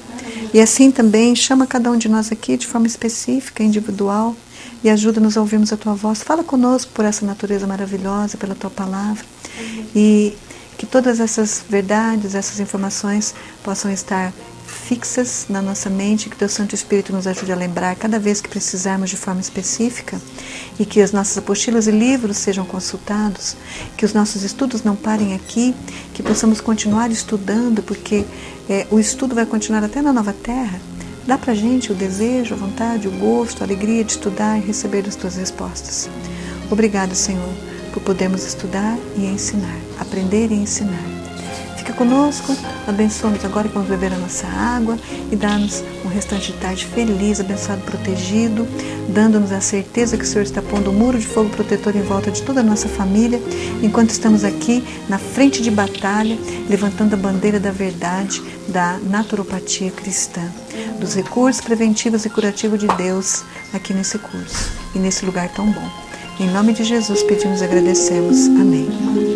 E assim também chama cada um de nós aqui de forma específica, individual, e ajuda-nos a ouvirmos a Tua voz. Fala conosco por essa natureza maravilhosa, pela Tua palavra, e que todas essas verdades, essas informações possam estar fixas na nossa mente, que Teu Santo Espírito nos ajude a lembrar cada vez que precisarmos de forma específica, e que as nossas apostilas e livros sejam consultados, que os nossos estudos não parem aqui, que possamos continuar estudando, porque o estudo vai continuar até na nova terra. Dá pra gente o desejo, a vontade, o gosto, a alegria de estudar e receber as Tuas respostas. Obrigado, Senhor, por podermos estudar e ensinar, aprender e ensinar. Fica conosco, abençoa-nos agora que vamos beber a nossa água e dá-nos um restante de tarde feliz, abençoado, protegido, dando-nos a certeza que o Senhor está pondo um muro de fogo protetor em volta de toda a nossa família, enquanto estamos aqui na frente de batalha, levantando a bandeira da verdade, da naturopatia cristã, dos recursos preventivos e curativos de Deus aqui nesse curso e nesse lugar tão bom. Em nome de Jesus pedimos e agradecemos. Amém.